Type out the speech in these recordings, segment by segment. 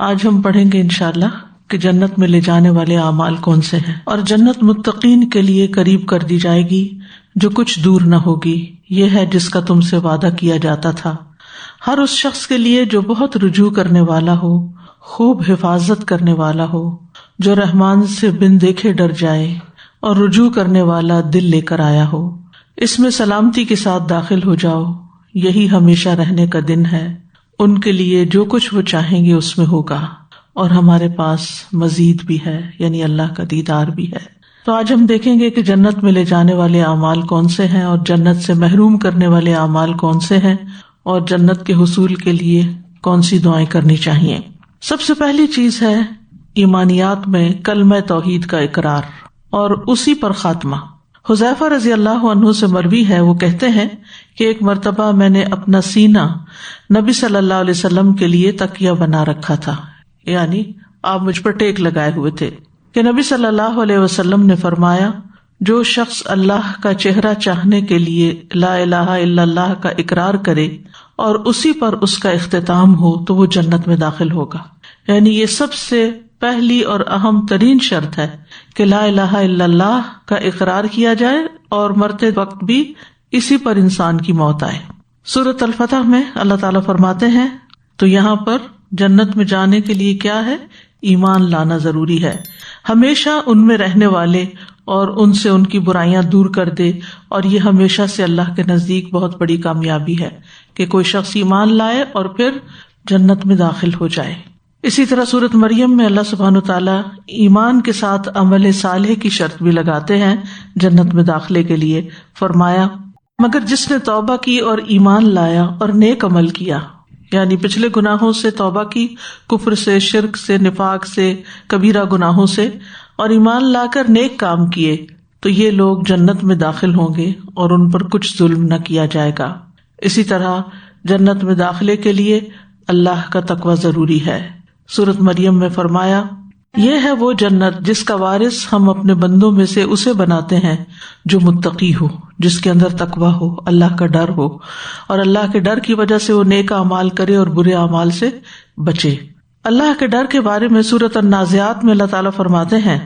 آج ہم پڑھیں گے انشاءاللہ کہ جنت میں لے جانے والے اعمال کون سے ہیں، اور جنت متقین کے لیے قریب کر دی جائے گی جو کچھ دور نہ ہوگی، یہ ہے جس کا تم سے وعدہ کیا جاتا تھا، ہر اس شخص کے لیے جو بہت رجوع کرنے والا ہو، خوب حفاظت کرنے والا ہو، جو رحمان سے بن دیکھے ڈر جائے اور رجوع کرنے والا دل لے کر آیا ہو۔ اس میں سلامتی کے ساتھ داخل ہو جاؤ، یہی ہمیشہ رہنے کا دن ہے، ان کے لیے جو کچھ وہ چاہیں گے اس میں ہوگا، اور ہمارے پاس مزید بھی ہے، یعنی اللہ کا دیدار بھی ہے۔ تو آج ہم دیکھیں گے کہ جنت میں لے جانے والے اعمال کون سے ہیں، اور جنت سے محروم کرنے والے اعمال کون سے ہیں، اور جنت کے حصول کے لیے کون سی دعائیں کرنی چاہیے۔ سب سے پہلی چیز ہے ایمانیات میں کلمہ توحید کا اقرار اور اسی پر خاتمہ۔ حذیفہ رضی اللہ عنہ سے مروی ہے، وہ کہتے ہیں کہ ایک مرتبہ میں نے اپنا سینہ نبی صلی اللہ علیہ وسلم کے لیے تکیہ بنا رکھا تھا، یعنی آپ مجھ پر ٹیک لگائے ہوئے تھے، کہ نبی صلی اللہ علیہ وسلم نے فرمایا، جو شخص اللہ کا چہرہ چاہنے کے لیے لا الہ الا اللہ کا اقرار کرے اور اسی پر اس کا اختتام ہو تو وہ جنت میں داخل ہوگا۔ یعنی یہ سب سے پہلی اور اہم ترین شرط ہے کہ لا الہ الا اللہ کا اقرار کیا جائے اور مرتے وقت بھی اسی پر انسان کی موت آئے۔ سورۃ الفتح میں اللہ تعالیٰ فرماتے ہیں، تو یہاں پر جنت میں جانے کے لیے کیا ہے؟ ایمان لانا ضروری ہے، ہمیشہ ان میں رہنے والے اور ان سے ان کی برائیاں دور کر دے، اور یہ ہمیشہ سے اللہ کے نزدیک بہت بڑی کامیابی ہے کہ کوئی شخص ایمان لائے اور پھر جنت میں داخل ہو جائے۔ اسی طرح سورۃ مریم میں اللہ سبحانہ تعالیٰ ایمان کے ساتھ عمل صالح کی شرط بھی لگاتے ہیں جنت میں داخلے کے لیے۔ فرمایا، مگر جس نے توبہ کی اور ایمان لایا اور نیک عمل کیا، یعنی پچھلے گناہوں سے توبہ کی، کفر سے، شرک سے، نفاق سے، کبیرہ گناہوں سے، اور ایمان لا کر نیک کام کیے، تو یہ لوگ جنت میں داخل ہوں گے اور ان پر کچھ ظلم نہ کیا جائے گا۔ اسی طرح جنت میں داخلے کے لیے اللہ کا تقوی ضروری ہے۔ سورۃ مریم میں فرمایا، یہ ہے وہ جنت جس کا وارث ہم اپنے بندوں میں سے اسے بناتے ہیں جو متقی ہو، جس کے اندر تقوی ہو، اللہ کا ڈر ہو، اور اللہ کے ڈر کی وجہ سے وہ نیک اعمال کرے اور برے اعمال سے بچے۔ اللہ کے ڈر کے بارے میں سورۃ النازعات میں اللہ تعالیٰ فرماتے ہیں،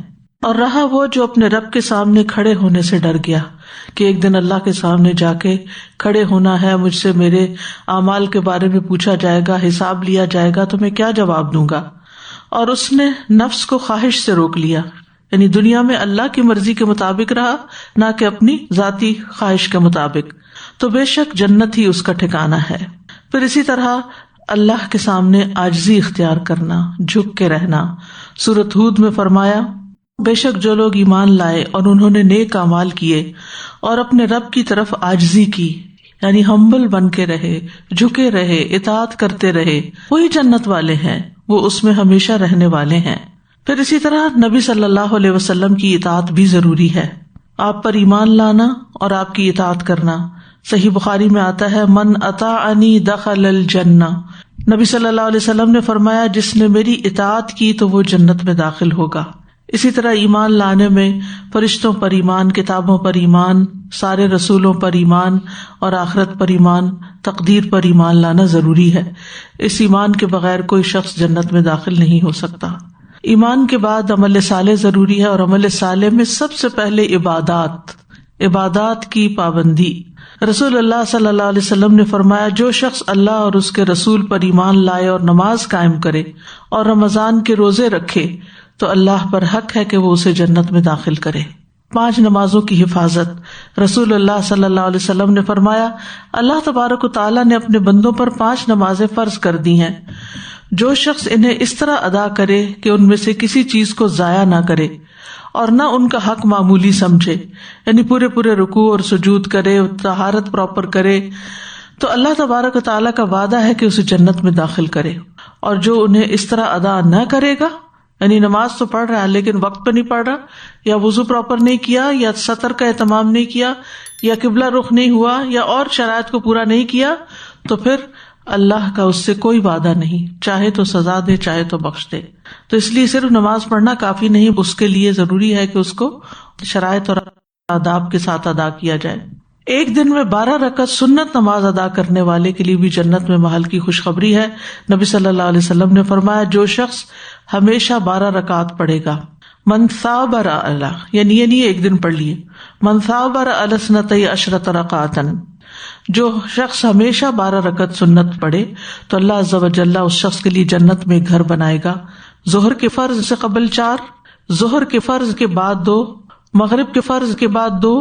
اور رہا وہ جو اپنے رب کے سامنے کھڑے ہونے سے ڈر گیا، کہ ایک دن اللہ کے سامنے جا کے کھڑے ہونا ہے، مجھ سے میرے اعمال کے بارے میں پوچھا جائے گا، حساب لیا جائے گا، تو میں کیا جواب دوں گا۔ اور اس نے نفس کو خواہش سے روک لیا، یعنی دنیا میں اللہ کی مرضی کے مطابق رہا، نہ کہ اپنی ذاتی خواہش کے مطابق، تو بے شک جنت ہی اس کا ٹھکانہ ہے۔ پھر اسی طرح اللہ کے سامنے عاجزی اختیار کرنا، جھک کے رہنا۔ سورۃ ہود میں فرمایا، بے شک جو لوگ ایمان لائے اور انہوں نے نیک اعمال کیے اور اپنے رب کی طرف عاجزی کی، یعنی ہمبل بن کے رہے، جھکے رہے، اطاعت کرتے رہے، وہی جنت والے ہیں، وہ اس میں ہمیشہ رہنے والے ہیں۔ پھر اسی طرح نبی صلی اللہ علیہ وسلم کی اطاعت بھی ضروری ہے، آپ پر ایمان لانا اور آپ کی اطاعت کرنا۔ صحیح بخاری میں آتا ہے، من اطاعنی دخل الجنہ، نبی صلی اللہ علیہ وسلم نے فرمایا، جس نے میری اطاعت کی تو وہ جنت میں داخل ہوگا۔ اسی طرح ایمان لانے میں فرشتوں پر ایمان، کتابوں پر ایمان، سارے رسولوں پر ایمان اور آخرت پر ایمان، تقدیر پر ایمان لانا ضروری ہے۔ اس ایمان کے بغیر کوئی شخص جنت میں داخل نہیں ہو سکتا۔ ایمان کے بعد عمل صالح ضروری ہے، اور عمل صالح میں سب سے پہلے عبادات کی پابندی۔ رسول اللہ صلی اللہ علیہ وسلم نے فرمایا، جو شخص اللہ اور اس کے رسول پر ایمان لائے اور نماز قائم کرے اور رمضان کے روزے رکھے تو اللہ پر حق ہے کہ وہ اسے جنت میں داخل کرے۔ 5 نمازوں کی حفاظت۔ رسول اللہ صلی اللہ علیہ وسلم نے فرمایا، اللہ تبارک و تعالیٰ نے اپنے بندوں پر 5 نمازیں فرض کر دی ہیں، جو شخص انہیں اس طرح ادا کرے کہ ان میں سے کسی چیز کو ضائع نہ کرے اور نہ ان کا حق معمولی سمجھے، یعنی پورے رکوع اور سجود کرے، طہارت پراپر کرے، تو اللہ تبارک و تعالیٰ کا وعدہ ہے کہ اسے جنت میں داخل کرے۔ اور جو انہیں اس طرح ادا نہ کرے گا، یعنی نماز تو پڑھ رہا ہے لیکن وقت پہ نہیں پڑھ رہا، یا وضو پراپر نہیں کیا، یا سطر کا اہتمام نہیں کیا، یا قبلہ رخ نہیں ہوا، یا اور شرائط کو پورا نہیں کیا، تو پھر اللہ کا اس سے کوئی وعدہ نہیں، چاہے تو سزا دے، چاہے تو بخش دے۔ تو اس لیے صرف نماز پڑھنا کافی نہیں، اس کے لیے ضروری ہے کہ اس کو شرائط اور آداب کے ساتھ ادا کیا جائے۔ ایک دن میں 12 رکعت سنت نماز ادا کرنے والے کے لیے بھی جنت میں محل کی خوشخبری ہے۔ نبی صلی اللہ علیہ وسلم نے فرمایا جو شخص ہمیشہ 12 رکعت پڑھے گا، من ثابر علی، یعنی یہ نہیں ایک دن پڑھ لیے، من ثابر علی اثنتی عشرۃ رکعۃ، جو شخص ہمیشہ 12 رکعت سنت پڑھے تو اللہ عز و جل اس شخص کے لیے جنت میں گھر بنائے گا، ظہر کے فرض سے قبل 4، ظہر کے فرض کے بعد 2، مغرب کے فرض کے بعد 2،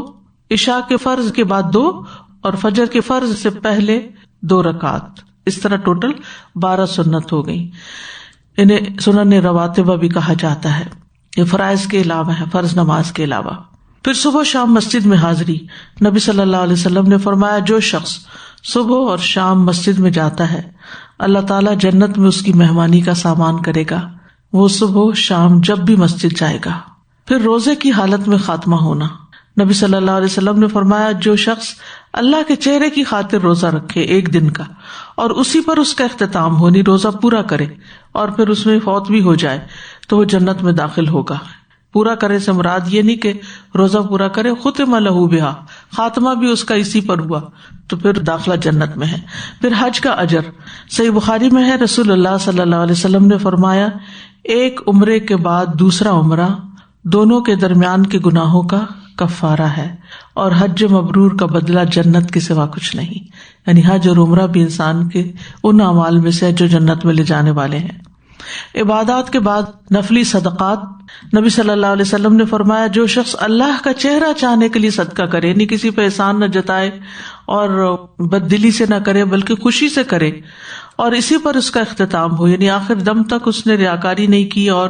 عشاء کے فرض کے بعد 2، اور فجر کے فرض سے پہلے 2 رکعت، اس طرح ٹوٹل 12 سنت ہو گئی۔ انہیں سنن رواتبہ بھی کہا جاتا ہے، یہ فرائض کے علاوہ ہے، فرض نماز کے علاوہ۔ پھر صبح شام مسجد میں حاضری، نبی صلی اللہ علیہ وسلم نے فرمایا جو شخص صبح اور شام مسجد میں جاتا ہے اللہ تعالیٰ جنت میں اس کی مہمانی کا سامان کرے گا، وہ صبح شام جب بھی مسجد جائے گا۔ پھر روزے کی حالت میں خاتمہ ہونا، نبی صلی اللہ علیہ وسلم نے فرمایا جو شخص اللہ کے چہرے کی خاطر روزہ رکھے ایک دن کا اور اسی پر اس کا اختتام ہو، یعنی روزہ پورا کرے اور پھر اس میں فوت بھی ہو جائے تو وہ جنت میں داخل ہوگا۔ پورا کرے سے مراد یہ نہیں کہ روزہ پورا کرے، ختم لہ بہا، خاتمہ بھی اس کا اسی پر ہوا تو پھر داخلہ جنت میں ہے۔ پھر حج کا اجر، صحیح بخاری میں ہے رسول اللہ صلی اللہ علیہ وسلم نے فرمایا ایک عمرے کے بعد دوسرا عمرہ دونوں کے درمیان کے گناہوں کا کفارہ ہے، اور حج مبرور کا بدلہ جنت کے سوا کچھ نہیں، یعنی حج اور عمرہ بھی انسان کے ان اعمال میں سے جو جنت میں لے جانے والے ہیں۔ عبادات کے بعد نفلی صدقات، نبی صلی اللہ علیہ وسلم نے فرمایا جو شخص اللہ کا چہرہ چاہنے کے لیے صدقہ کرے، یعنی کسی پہ احسان نہ جتائے اور بددلی سے نہ کرے بلکہ خوشی سے کرے، اور اسی پر اس کا اختتام ہو، یعنی آخر دم تک اس نے ریاکاری نہیں کی اور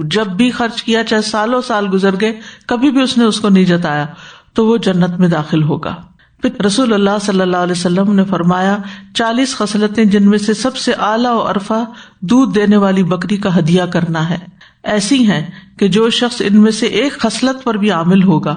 جب بھی خرچ کیا چاہے سالوں سال گزر گئے کبھی بھی اس نے اس کو نہیں جتایا تو وہ جنت میں داخل ہوگا۔ پھر رسول اللہ صلی اللہ علیہ وسلم نے فرمایا 40 خصلتیں جن میں سے سب سے اعلیٰ و ارفع دودھ دینے والی بکری کا ہدیہ کرنا ہے، ایسی ہیں کہ جو شخص ان میں سے ایک خصلت پر بھی عامل ہوگا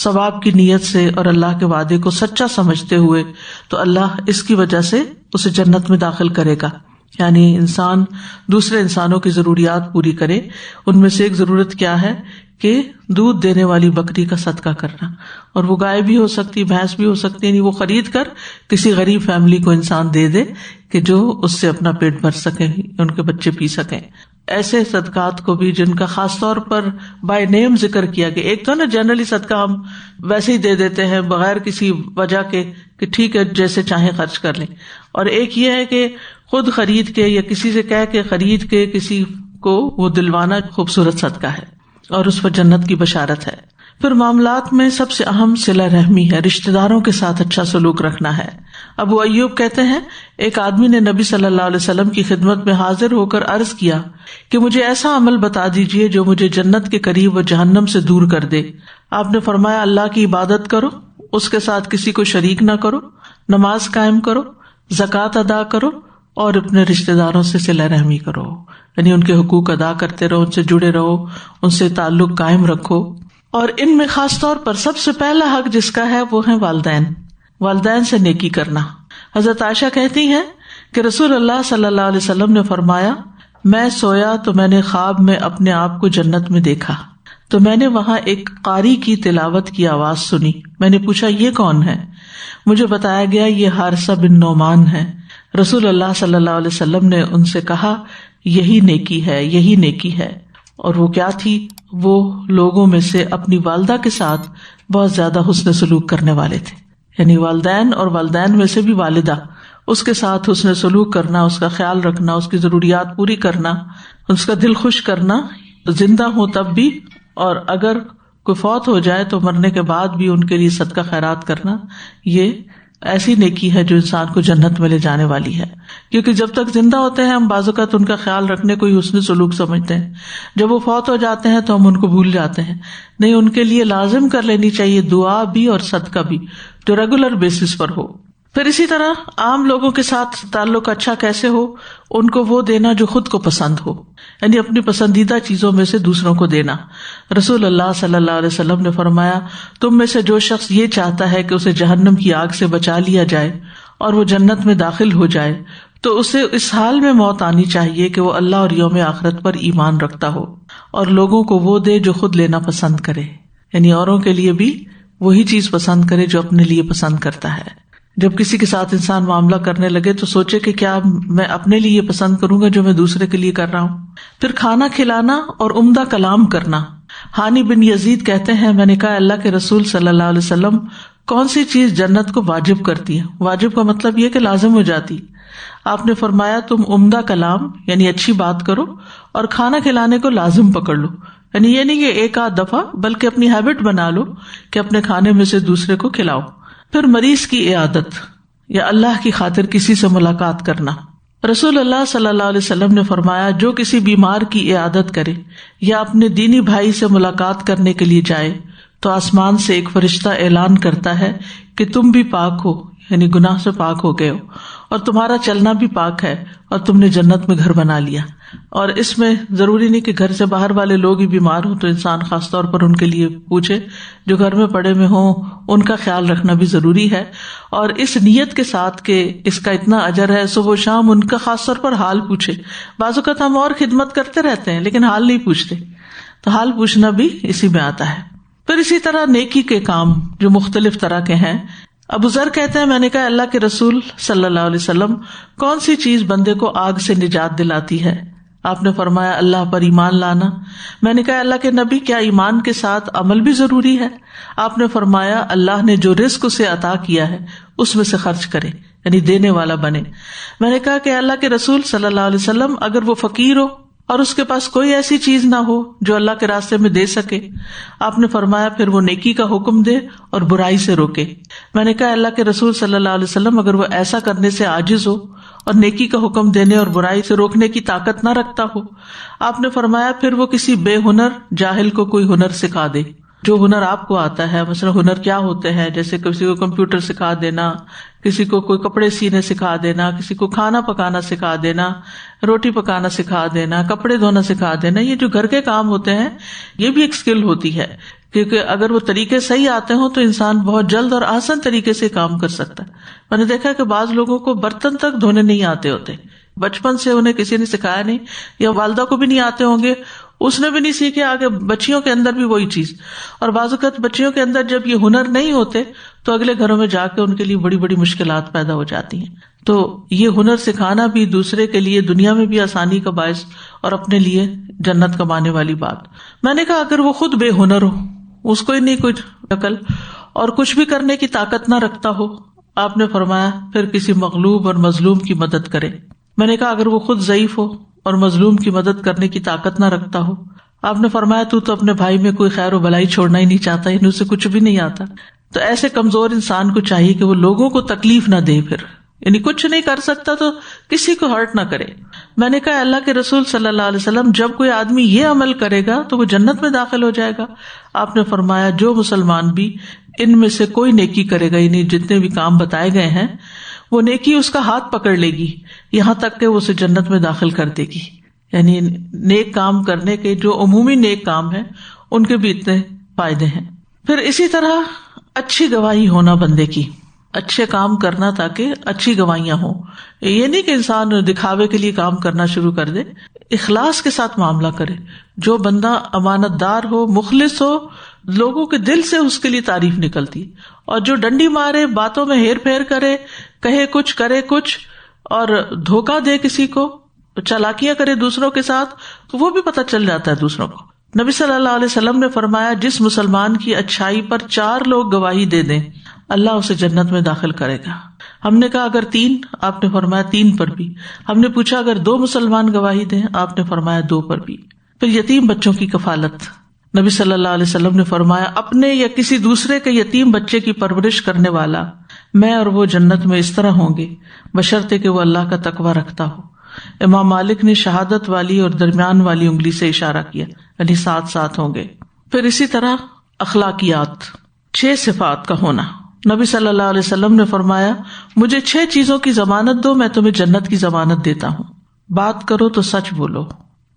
ثواب کی نیت سے اور اللہ کے وعدے کو سچا سمجھتے ہوئے تو اللہ اس کی وجہ سے اسے جنت میں داخل کرے گا۔ یعنی انسان دوسرے انسانوں کی ضروریات پوری کرے، ان میں سے ایک ضرورت کیا ہے کہ دودھ دینے والی بکری کا صدقہ کرنا، اور وہ گائے بھی ہو سکتی، بھینس بھی ہو سکتی، یعنی وہ خرید کر کسی غریب فیملی کو انسان دے دے کہ جو اس سے اپنا پیٹ بھر سکیں، ان کے بچے پی سکیں۔ ایسے صدقات کو بھی جن کا خاص طور پر بائی نیم ذکر کیا گیا، ایک تو نا جنرلی صدقہ ہم ویسے ہی دے دیتے ہیں بغیر کسی وجہ کے کہ ٹھیک ہے جیسے چاہیں خرچ کر لیں، اور ایک یہ ہے کہ خود خرید کے یا کسی سے کہہ کے خرید کے کسی کو وہ دلوانا خوبصورت صدقہ ہے اور اس پر جنت کی بشارت ہے۔ پھر معاملات میں سب سے اہم صلہ رحمی ہے، رشتہ داروں کے ساتھ اچھا سلوک رکھنا ہے۔ ابو ایوب کہتے ہیں ایک آدمی نے نبی صلی اللہ علیہ وسلم کی خدمت میں حاضر ہو کر عرض کیا کہ مجھے ایسا عمل بتا دیجئے جو مجھے جنت کے قریب و جہنم سے دور کر دے۔ آپ نے فرمایا اللہ کی عبادت کرو، اس کے ساتھ کسی کو شریک نہ کرو، نماز قائم کرو، زکوٰۃ ادا کرو اور اپنے رشتہ داروں سے صلہ رحمی کرو، یعنی ان کے حقوق ادا کرتے رہو، ان سے جڑے رہو، ان سے تعلق قائم رکھو، اور ان میں خاص طور پر سب سے پہلا حق جس کا ہے وہ ہے والدین سے نیکی کرنا۔ حضرت عائشہ کہتی ہیں کہ رسول اللہ صلی اللہ علیہ وسلم نے فرمایا میں سویا تو میں نے خواب میں اپنے آپ کو جنت میں دیکھا، تو میں نے وہاں ایک قاری کی تلاوت کی آواز سنی، میں نے پوچھا یہ کون ہے؟ مجھے بتایا گیا یہ حارثہ بن نعمان ہے۔ رسول اللہ صلی اللہ علیہ وسلم نے ان سے کہا یہی نیکی ہے، یہی نیکی ہے، اور وہ کیا تھی؟ وہ لوگوں میں سے اپنی والدہ کے ساتھ بہت زیادہ حسن سلوک کرنے والے تھے، یعنی والدین اور والدین میں سے بھی والدہ، اس کے ساتھ حسن سلوک کرنا، اس کا خیال رکھنا، اس کی ضروریات پوری کرنا، اس کا دل خوش کرنا، زندہ ہو تب بھی اور اگر کوئی فوت ہو جائے تو مرنے کے بعد بھی ان کے لیے صدقہ خیرات کرنا، یہ ایسی نیکی ہے جو انسان کو جنت میں لے جانے والی ہے۔ کیونکہ جب تک زندہ ہوتے ہیں ہم بعض اوقات ان کا خیال رکھنے کو ہی حسن سلوک سمجھتے ہیں، جب وہ فوت ہو جاتے ہیں تو ہم ان کو بھول جاتے ہیں۔ نہیں، ان کے لیے لازم کر لینی چاہیے دعا بھی اور صدقہ بھی جو ریگولر بیسس پر ہو۔ پھر اسی طرح عام لوگوں کے ساتھ تعلق اچھا کیسے ہو؟ ان کو وہ دینا جو خود کو پسند ہو، یعنی اپنی پسندیدہ چیزوں میں سے دوسروں کو دینا۔ رسول اللہ صلی اللہ علیہ وسلم نے فرمایا تم میں سے جو شخص یہ چاہتا ہے کہ اسے جہنم کی آگ سے بچا لیا جائے اور وہ جنت میں داخل ہو جائے تو اسے اس حال میں موت آنی چاہیے کہ وہ اللہ اور یوم آخرت پر ایمان رکھتا ہو، اور لوگوں کو وہ دے جو خود لینا پسند کرے، یعنی اوروں کے لیے بھی وہی چیز پسند کرے جو اپنے لیے پسند کرتا ہے. جب کسی کے ساتھ انسان معاملہ کرنے لگے تو سوچے کہ کیا میں اپنے لیے پسند کروں گا جو میں دوسرے کے لیے کر رہا ہوں. پھر کھانا کھلانا اور عمدہ کلام کرنا. ہانی بن یزید کہتے ہیں میں نے کہا اللہ کے رسول صلی اللہ علیہ وسلم کون سی چیز جنت کو واجب کرتی ہے؟ واجب کا مطلب یہ کہ لازم ہو جاتی. آپ نے فرمایا تم عمدہ کلام یعنی اچھی بات کرو اور کھانا کھلانے کو لازم پکڑ لو. یعنی یہ نہیں کہ ایک آدھ دفعہ بلکہ اپنی ہیبٹ بنا لو کہ اپنے کھانے میں سے دوسرے کو کھلاؤ. پھر مریض کی عیادت یا اللہ کی خاطر کسی سے ملاقات کرنا. رسول اللہ صلی اللہ علیہ وسلم نے فرمایا جو کسی بیمار کی عیادت کرے یا اپنے دینی بھائی سے ملاقات کرنے کے لیے جائے تو آسمان سے ایک فرشتہ اعلان کرتا ہے کہ تم بھی پاک ہو یعنی گناہ سے پاک ہو گئے ہو اور تمہارا چلنا بھی پاک ہے اور تم نے جنت میں گھر بنا لیا. اور اس میں ضروری نہیں کہ گھر سے باہر والے لوگ ہی بیمار ہوں تو انسان خاص طور پر ان کے لیے پوچھے. جو گھر میں پڑے میں ہوں ان کا خیال رکھنا بھی ضروری ہے اور اس نیت کے ساتھ کہ اس کا اتنا اجر ہے صبح و شام ان کا خاص طور پر حال پوچھے. بعض اوقات ہم اور خدمت کرتے رہتے ہیں لیکن حال نہیں پوچھتے, تو حال پوچھنا بھی اسی میں آتا ہے. پھر اسی طرح نیکی کے کام جو مختلف طرح کے ہیں. ابو ذر کہتے ہیں میں نے کہا اللہ کے رسول صلی اللہ علیہ وسلم کون سی چیز بندے کو آگ سے نجات دلاتی ہے؟ آپ نے فرمایا اللہ پر ایمان لانا. میں نے کہا اللہ کے نبی کیا ایمان کے ساتھ عمل بھی ضروری ہے؟ آپ نے فرمایا اللہ نے جو رزق اسے عطا کیا ہے اس میں سے خرچ کرے یعنی دینے والا بنے. میں نے کہا کہ اللہ کے رسول صلی اللہ علیہ وسلم اگر وہ فقیر ہو اور اس کے پاس کوئی ایسی چیز نہ ہو جو اللہ کے راستے میں دے سکے, آپ نے فرمایا پھر وہ نیکی کا حکم دے اور برائی سے روکے. میں نے کہا اللہ کے رسول صلی اللہ علیہ وسلم اگر وہ ایسا کرنے سے عاجز ہو اور نیکی کا حکم دینے اور برائی سے روکنے کی طاقت نہ رکھتا ہو, آپ نے فرمایا پھر وہ کسی بے ہنر جاہل کو کوئی ہنر سکھا دے. جو ہنر آپ کو آتا ہے, مثلا ہنر کیا ہوتے ہیں جیسے کسی کو کمپیوٹر سکھا دینا, کسی کو کوئی کپڑے سینے سکھا دینا, کسی کو کھانا پکانا سکھا دینا, روٹی پکانا سکھا دینا, کپڑے دھونا سکھا دینا. یہ جو گھر کے کام ہوتے ہیں یہ بھی ایک اسکل ہوتی ہے کیونکہ اگر وہ طریقے صحیح آتے ہوں تو انسان بہت جلد اور آسان طریقے سے کام کر سکتا ہے. میں نے دیکھا کہ بعض لوگوں کو برتن تک دھونے نہیں آتے ہوتے, بچپن سے انہیں کسی نے سکھایا نہیں, یا والدہ کو بھی نہیں آتے ہوں گے, اس نے بھی نہیں سیکھے, آگے بچیوں کے اندر بھی وہی چیز. اور بعض اوقات بچیوں کے اندر جب یہ ہنر نہیں ہوتے تو اگلے گھروں میں جا کے ان کے لیے بڑی بڑی مشکلات پیدا ہو جاتی ہیں. تو یہ ہنر سکھانا بھی دوسرے کے لیے دنیا میں بھی آسانی کا باعث اور اپنے لیے جنت کمانے والی بات. میں نے کہا اگر وہ خود بے ہنر ہو, اس کو ہی نہیں کچھ عقل اور کچھ بھی کرنے کی طاقت نہ رکھتا ہو, آپ نے فرمایا پھر کسی مغلوب اور مظلوم کی مدد کرے. میں نے کہا اگر وہ خود ضعیف ہو اور مظلوم کی مدد کرنے کی طاقت نہ رکھتا ہو, آپ نے فرمایا تو اپنے بھائی میں کوئی خیر و بھلائی چھوڑنا ہی نہیں چاہتا, یعنی اسے کچھ بھی نہیں آتا. تو ایسے کمزور انسان کو چاہیے کہ وہ لوگوں کو تکلیف نہ دے, پھر یعنی کچھ نہیں کر سکتا تو کسی کو ہرٹ نہ کرے. میں نے کہا اللہ کے رسول صلی اللہ علیہ وسلم جب کوئی آدمی یہ عمل کرے گا تو وہ جنت میں داخل ہو جائے گا. آپ نے فرمایا جو مسلمان بھی ان میں سے کوئی نیکی کرے گا, یعنی جتنے بھی کام بتائے گئے ہیں, وہ نیکی اس کا ہاتھ پکڑ لے گی یہاں تک کہ وہ اسے جنت میں داخل کر دے گی. یعنی نیک کام کرنے کے جو عمومی نیک کام ہیں ان کے بھی اتنے فائدے ہیں. پھر اسی طرح اچھی گواہی ہونا بندے کی, اچھے کام کرنا تاکہ اچھی گواہیاں ہوں. یہ نہیں کہ انسان دکھاوے کے لیے کام کرنا شروع کر دے, اخلاص کے ساتھ معاملہ کرے. جو بندہ امانت دار ہو, مخلص ہو, لوگوں کے دل سے اس کے لیے تعریف نکلتی. اور جو ڈنڈی مارے, باتوں میں ہیر پھیر کرے, کہے کچھ کرے کچھ اور دھوکہ دے کسی کو, چالاکیاں کرے دوسروں کے ساتھ, تو وہ بھی پتہ چل جاتا ہے دوسروں کو. نبی صلی اللہ علیہ وسلم نے فرمایا جس مسلمان کی اچھائی پر 4 لوگ گواہی دے دیں اللہ اسے جنت میں داخل کرے گا. ہم نے کہا اگر 3, آپ نے فرمایا 3 پر بھی. ہم نے پوچھا اگر 2 مسلمان گواہی دیں, آپ نے فرمایا 2 پر بھی. پھر یتیم بچوں کی کفالت. نبی صلی اللہ علیہ وسلم نے فرمایا اپنے یا کسی دوسرے کے یتیم بچے کی پرورش کرنے والا میں اور وہ جنت میں اس طرح ہوں گے بشرطے کہ وہ اللہ کا تقوی رکھتا ہو. امام مالک نے شہادت والی اور درمیان والی انگلی سے اشارہ کیا, یعنی 7 ساتھ ہوں گے. پھر اسی طرح اخلاقیات, 6 صفات کا ہونا. نبی صلی اللہ علیہ وسلم نے فرمایا مجھے 6 چیزوں کی ضمانت دو, میں تمہیں جنت کی ضمانت دیتا ہوں. بات کرو تو سچ بولو,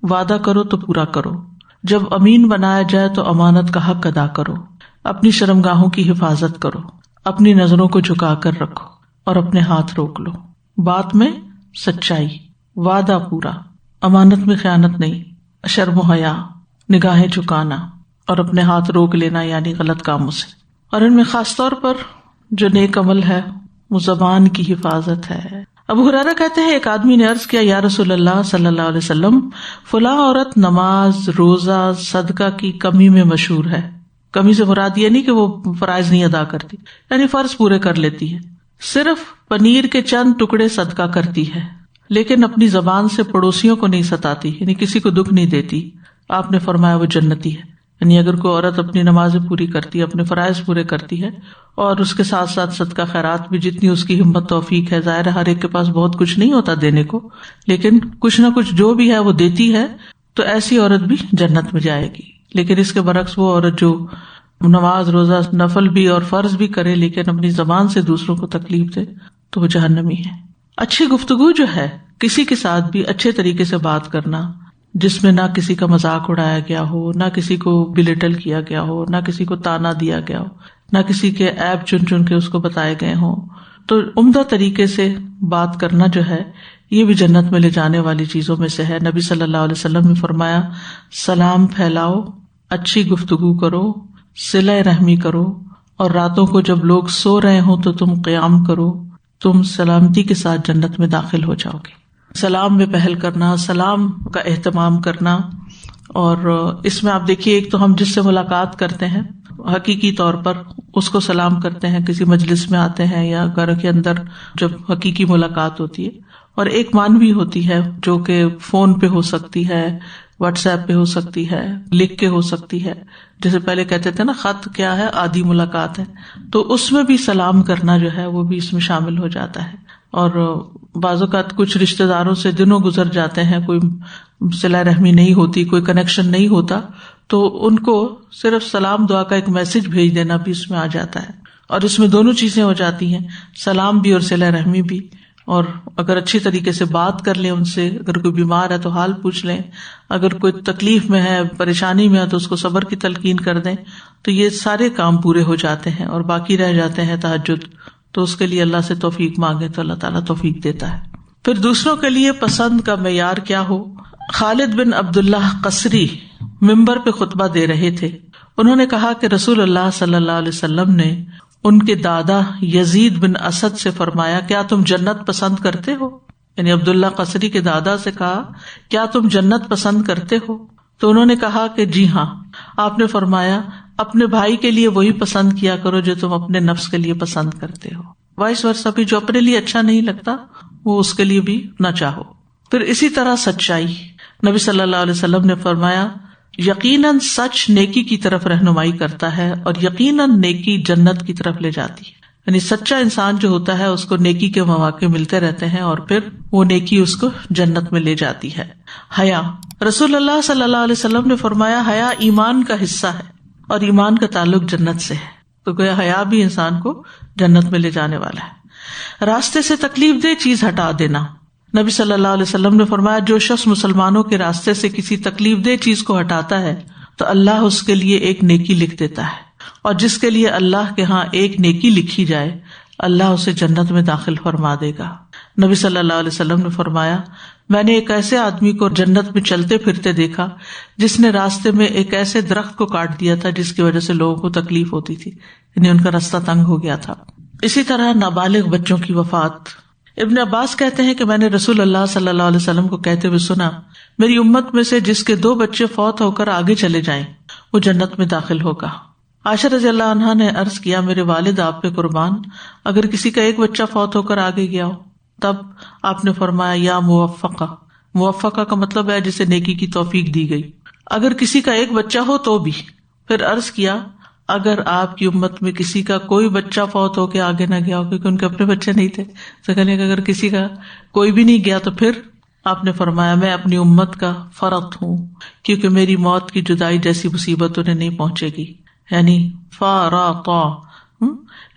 وعدہ کرو تو پورا کرو, جب امین بنایا جائے تو امانت کا حق ادا کرو, اپنی شرمگاہوں کی حفاظت کرو, اپنی نظروں کو جھکا کر رکھو اور اپنے ہاتھ روک لو. بات میں سچائی, وعدہ پورا, امانت میں خیانت نہیں, شرم و حیا, نگاہیں جھکانا اور اپنے ہاتھ روک لینا یعنی غلط کاموں سے. اور ان میں خاص طور پر جو نیک عمل ہے وہ زبان کی حفاظت ہے۔ ابو ہریرہ کہتے ہیں ایک آدمی نے عرض کیا یا رسول اللہ صلی اللہ علیہ وسلم، فلاں عورت نماز، روزہ، صدقہ کی کمی میں مشہور ہے۔ کمی سے مراد یہ نہیں کہ وہ فرائض نہیں ادا کرتی، یعنی فرض پورے کر لیتی ہے، صرف پنیر کے چند ٹکڑے صدقہ کرتی ہے، لیکن اپنی زبان سے پڑوسیوں کو نہیں ستاتی، یعنی کسی کو دکھ نہیں دیتی۔ آپ نے فرمایا وہ جنتی ہے۔ یعنی اگر کوئی عورت اپنی نمازیں پوری کرتی ہے، اپنے فرائض پورے کرتی ہے، اور اس کے ساتھ ساتھ صدقہ خیرات بھی جتنی اس کی ہمت توفیق ہے، ظاہر ہے ہر ایک کے پاس بہت کچھ نہیں ہوتا دینے کو، لیکن کچھ نہ کچھ جو بھی ہے وہ دیتی ہے، تو ایسی عورت بھی جنت میں جائے گی۔ لیکن اس کے برعکس وہ عورت جو نماز، روزہ، نفل بھی اور فرض بھی کرے لیکن اپنی زبان سے دوسروں کو تکلیف دے تو وہ جہنمی ہے۔ اچھی گفتگو جو ہے، کسی کے ساتھ بھی اچھے طریقے سے بات کرنا، جس میں نہ کسی کا مذاق اڑایا گیا ہو، نہ کسی کو بلیٹل کیا گیا ہو، نہ کسی کو تانا دیا گیا ہو، نہ کسی کے عیب چن چن کے اس کو بتائے گئے ہوں، تو عمدہ طریقے سے بات کرنا جو ہے یہ بھی جنت میں لے جانے والی چیزوں میں سے ہے۔ نبی صلی اللہ علیہ وسلم نے فرمایا سلام پھیلاؤ، اچھی گفتگو کرو، صلہ رحمی کرو، اور راتوں کو جب لوگ سو رہے ہوں تو تم قیام کرو، تم سلامتی کے ساتھ جنت میں داخل ہو جاؤ گے۔ سلام میں پہل کرنا، سلام کا اہتمام کرنا، اور اس میں آپ دیکھیے ایک تو ہم جس سے ملاقات کرتے ہیں حقیقی طور پر اس کو سلام کرتے ہیں، کسی مجلس میں آتے ہیں یا گھر کے اندر جب حقیقی ملاقات ہوتی ہے، اور ایک مانوی ہوتی ہے جو کہ فون پہ ہو سکتی ہے، واٹس ایپ پہ ہو سکتی ہے، لکھ کے ہو سکتی ہے، جیسے پہلے کہتے تھے نا خط کیا ہے، آدھی ملاقات ہے، تو اس میں بھی سلام کرنا جو ہے وہ بھی اس میں شامل ہو جاتا ہے۔ اور بعض اوقات کچھ رشتہ داروں سے دنوں گزر جاتے ہیں، کوئی صلہ رحمی نہیں ہوتی، کوئی کنیکشن نہیں ہوتا، تو ان کو صرف سلام دعا کا ایک میسج بھیج دینا بھی اس میں آ جاتا ہے، اور اس میں دونوں چیزیں ہو جاتی ہیں، سلام بھی اور صلہ رحمی بھی۔ اور اگر اچھی طریقے سے بات کر لیں ان سے، اگر کوئی بیمار ہے تو حال پوچھ لیں، اگر کوئی تکلیف میں ہے، پریشانی میں ہے تو اس کو صبر کی تلقین کر دیں، تو یہ سارے کام پورے ہو جاتے ہیں، اور باقی رہ جاتے ہیں تہجد، تو اس کے لیے اللہ سے توفیق مانگے تو اللہ تعالیٰ توفیق دیتا ہے۔ پھر دوسروں کے لیے پسند کا معیار کیا ہو؟ خالد بن عبداللہ قصری ممبر پہ خطبہ دے رہے تھے، انہوں نے کہا کہ رسول اللہ صلی اللہ علیہ وسلم نے ان کے دادا یزید بن اسد سے فرمایا کیا تم جنت پسند کرتے ہو؟ یعنی عبداللہ قصری کے دادا سے کہا کیا تم جنت پسند کرتے ہو؟ تو انہوں نے کہا کہ جی ہاں۔ آپ نے فرمایا اپنے بھائی کے لیے وہی پسند کیا کرو جو تم اپنے نفس کے لیے پسند کرتے ہو، وائس ورثہ بھی جو اپنے لیے اچھا نہیں لگتا وہ اس کے لیے بھی نہ چاہو۔ پھر اسی طرح سچائی، نبی صلی اللہ علیہ وسلم نے فرمایا یقیناً سچ نیکی کی طرف رہنمائی کرتا ہے، اور یقیناً نیکی جنت کی طرف لے جاتی ہے۔ یعنی سچا انسان جو ہوتا ہے اس کو نیکی کے مواقع ملتے رہتے ہیں، اور پھر وہ نیکی اس کو جنت میں لے جاتی ہے۔ حیا، رسول اللہ صلی اللہ علیہ وسلم نے فرمایا حیا ایمان کا حصہ ہے، اور ایمان کا تعلق جنت سے ہے، تو گویا حیا بھی انسان کو جنت میں لے جانے والا ہے۔ راستے سے تکلیف دہ چیز ہٹا دینا، نبی صلی اللہ علیہ وسلم نے فرمایا جو شخص مسلمانوں کے راستے سے کسی تکلیف دہ چیز کو ہٹاتا ہے تو اللہ اس کے لیے ایک نیکی لکھ دیتا ہے، اور جس کے لیے اللہ کے ہاں ایک نیکی لکھی جائے اللہ اسے جنت میں داخل فرما دے گا۔ نبی صلی اللہ علیہ وسلم نے فرمایا میں نے ایک ایسے آدمی کو جنت میں چلتے پھرتے دیکھا جس نے راستے میں ایک ایسے درخت کو کاٹ دیا تھا جس کی وجہ سے لوگوں کو تکلیف ہوتی تھی، یعنی ان کا راستہ تنگ ہو گیا تھا۔ اسی طرح نابالغ بچوں کی وفات، ابن عباس کہتے ہیں کہ میں نے رسول اللہ صلی اللہ علیہ وسلم کو کہتے ہوئے سنا میری امت میں سے جس کے 2 بچے فوت ہو کر آگے چلے جائیں وہ جنت میں داخل ہوگا۔ عائشہ رضی اللہ عنہا نے عرض کیا میرے والد آپ پہ قربان، اگر کسی کا ایک بچہ فوت ہو کر آگے گیا ہو؟ تب آپ نے فرمایا یا موفقہ، موفقہ کا مطلب ہے جسے نیکی کی توفیق دی گئی، اگر کسی کا ایک بچہ ہو تو بھی۔ پھر عرض کیا اگر آپ کی امت میں کسی کا کوئی بچہ فوت ہو کے آگے نہ گیا ہو کیونکہ ان کے اپنے بچے نہیں تھے، تو کہنے کہ اگر کسی کا کوئی بھی نہیں گیا تو پھر آپ نے فرمایا میں اپنی امت کا فرط ہوں کیونکہ میری موت کی جدائی جیسی مصیبت انہیں نہیں پہنچے گی، یعنی فارطا،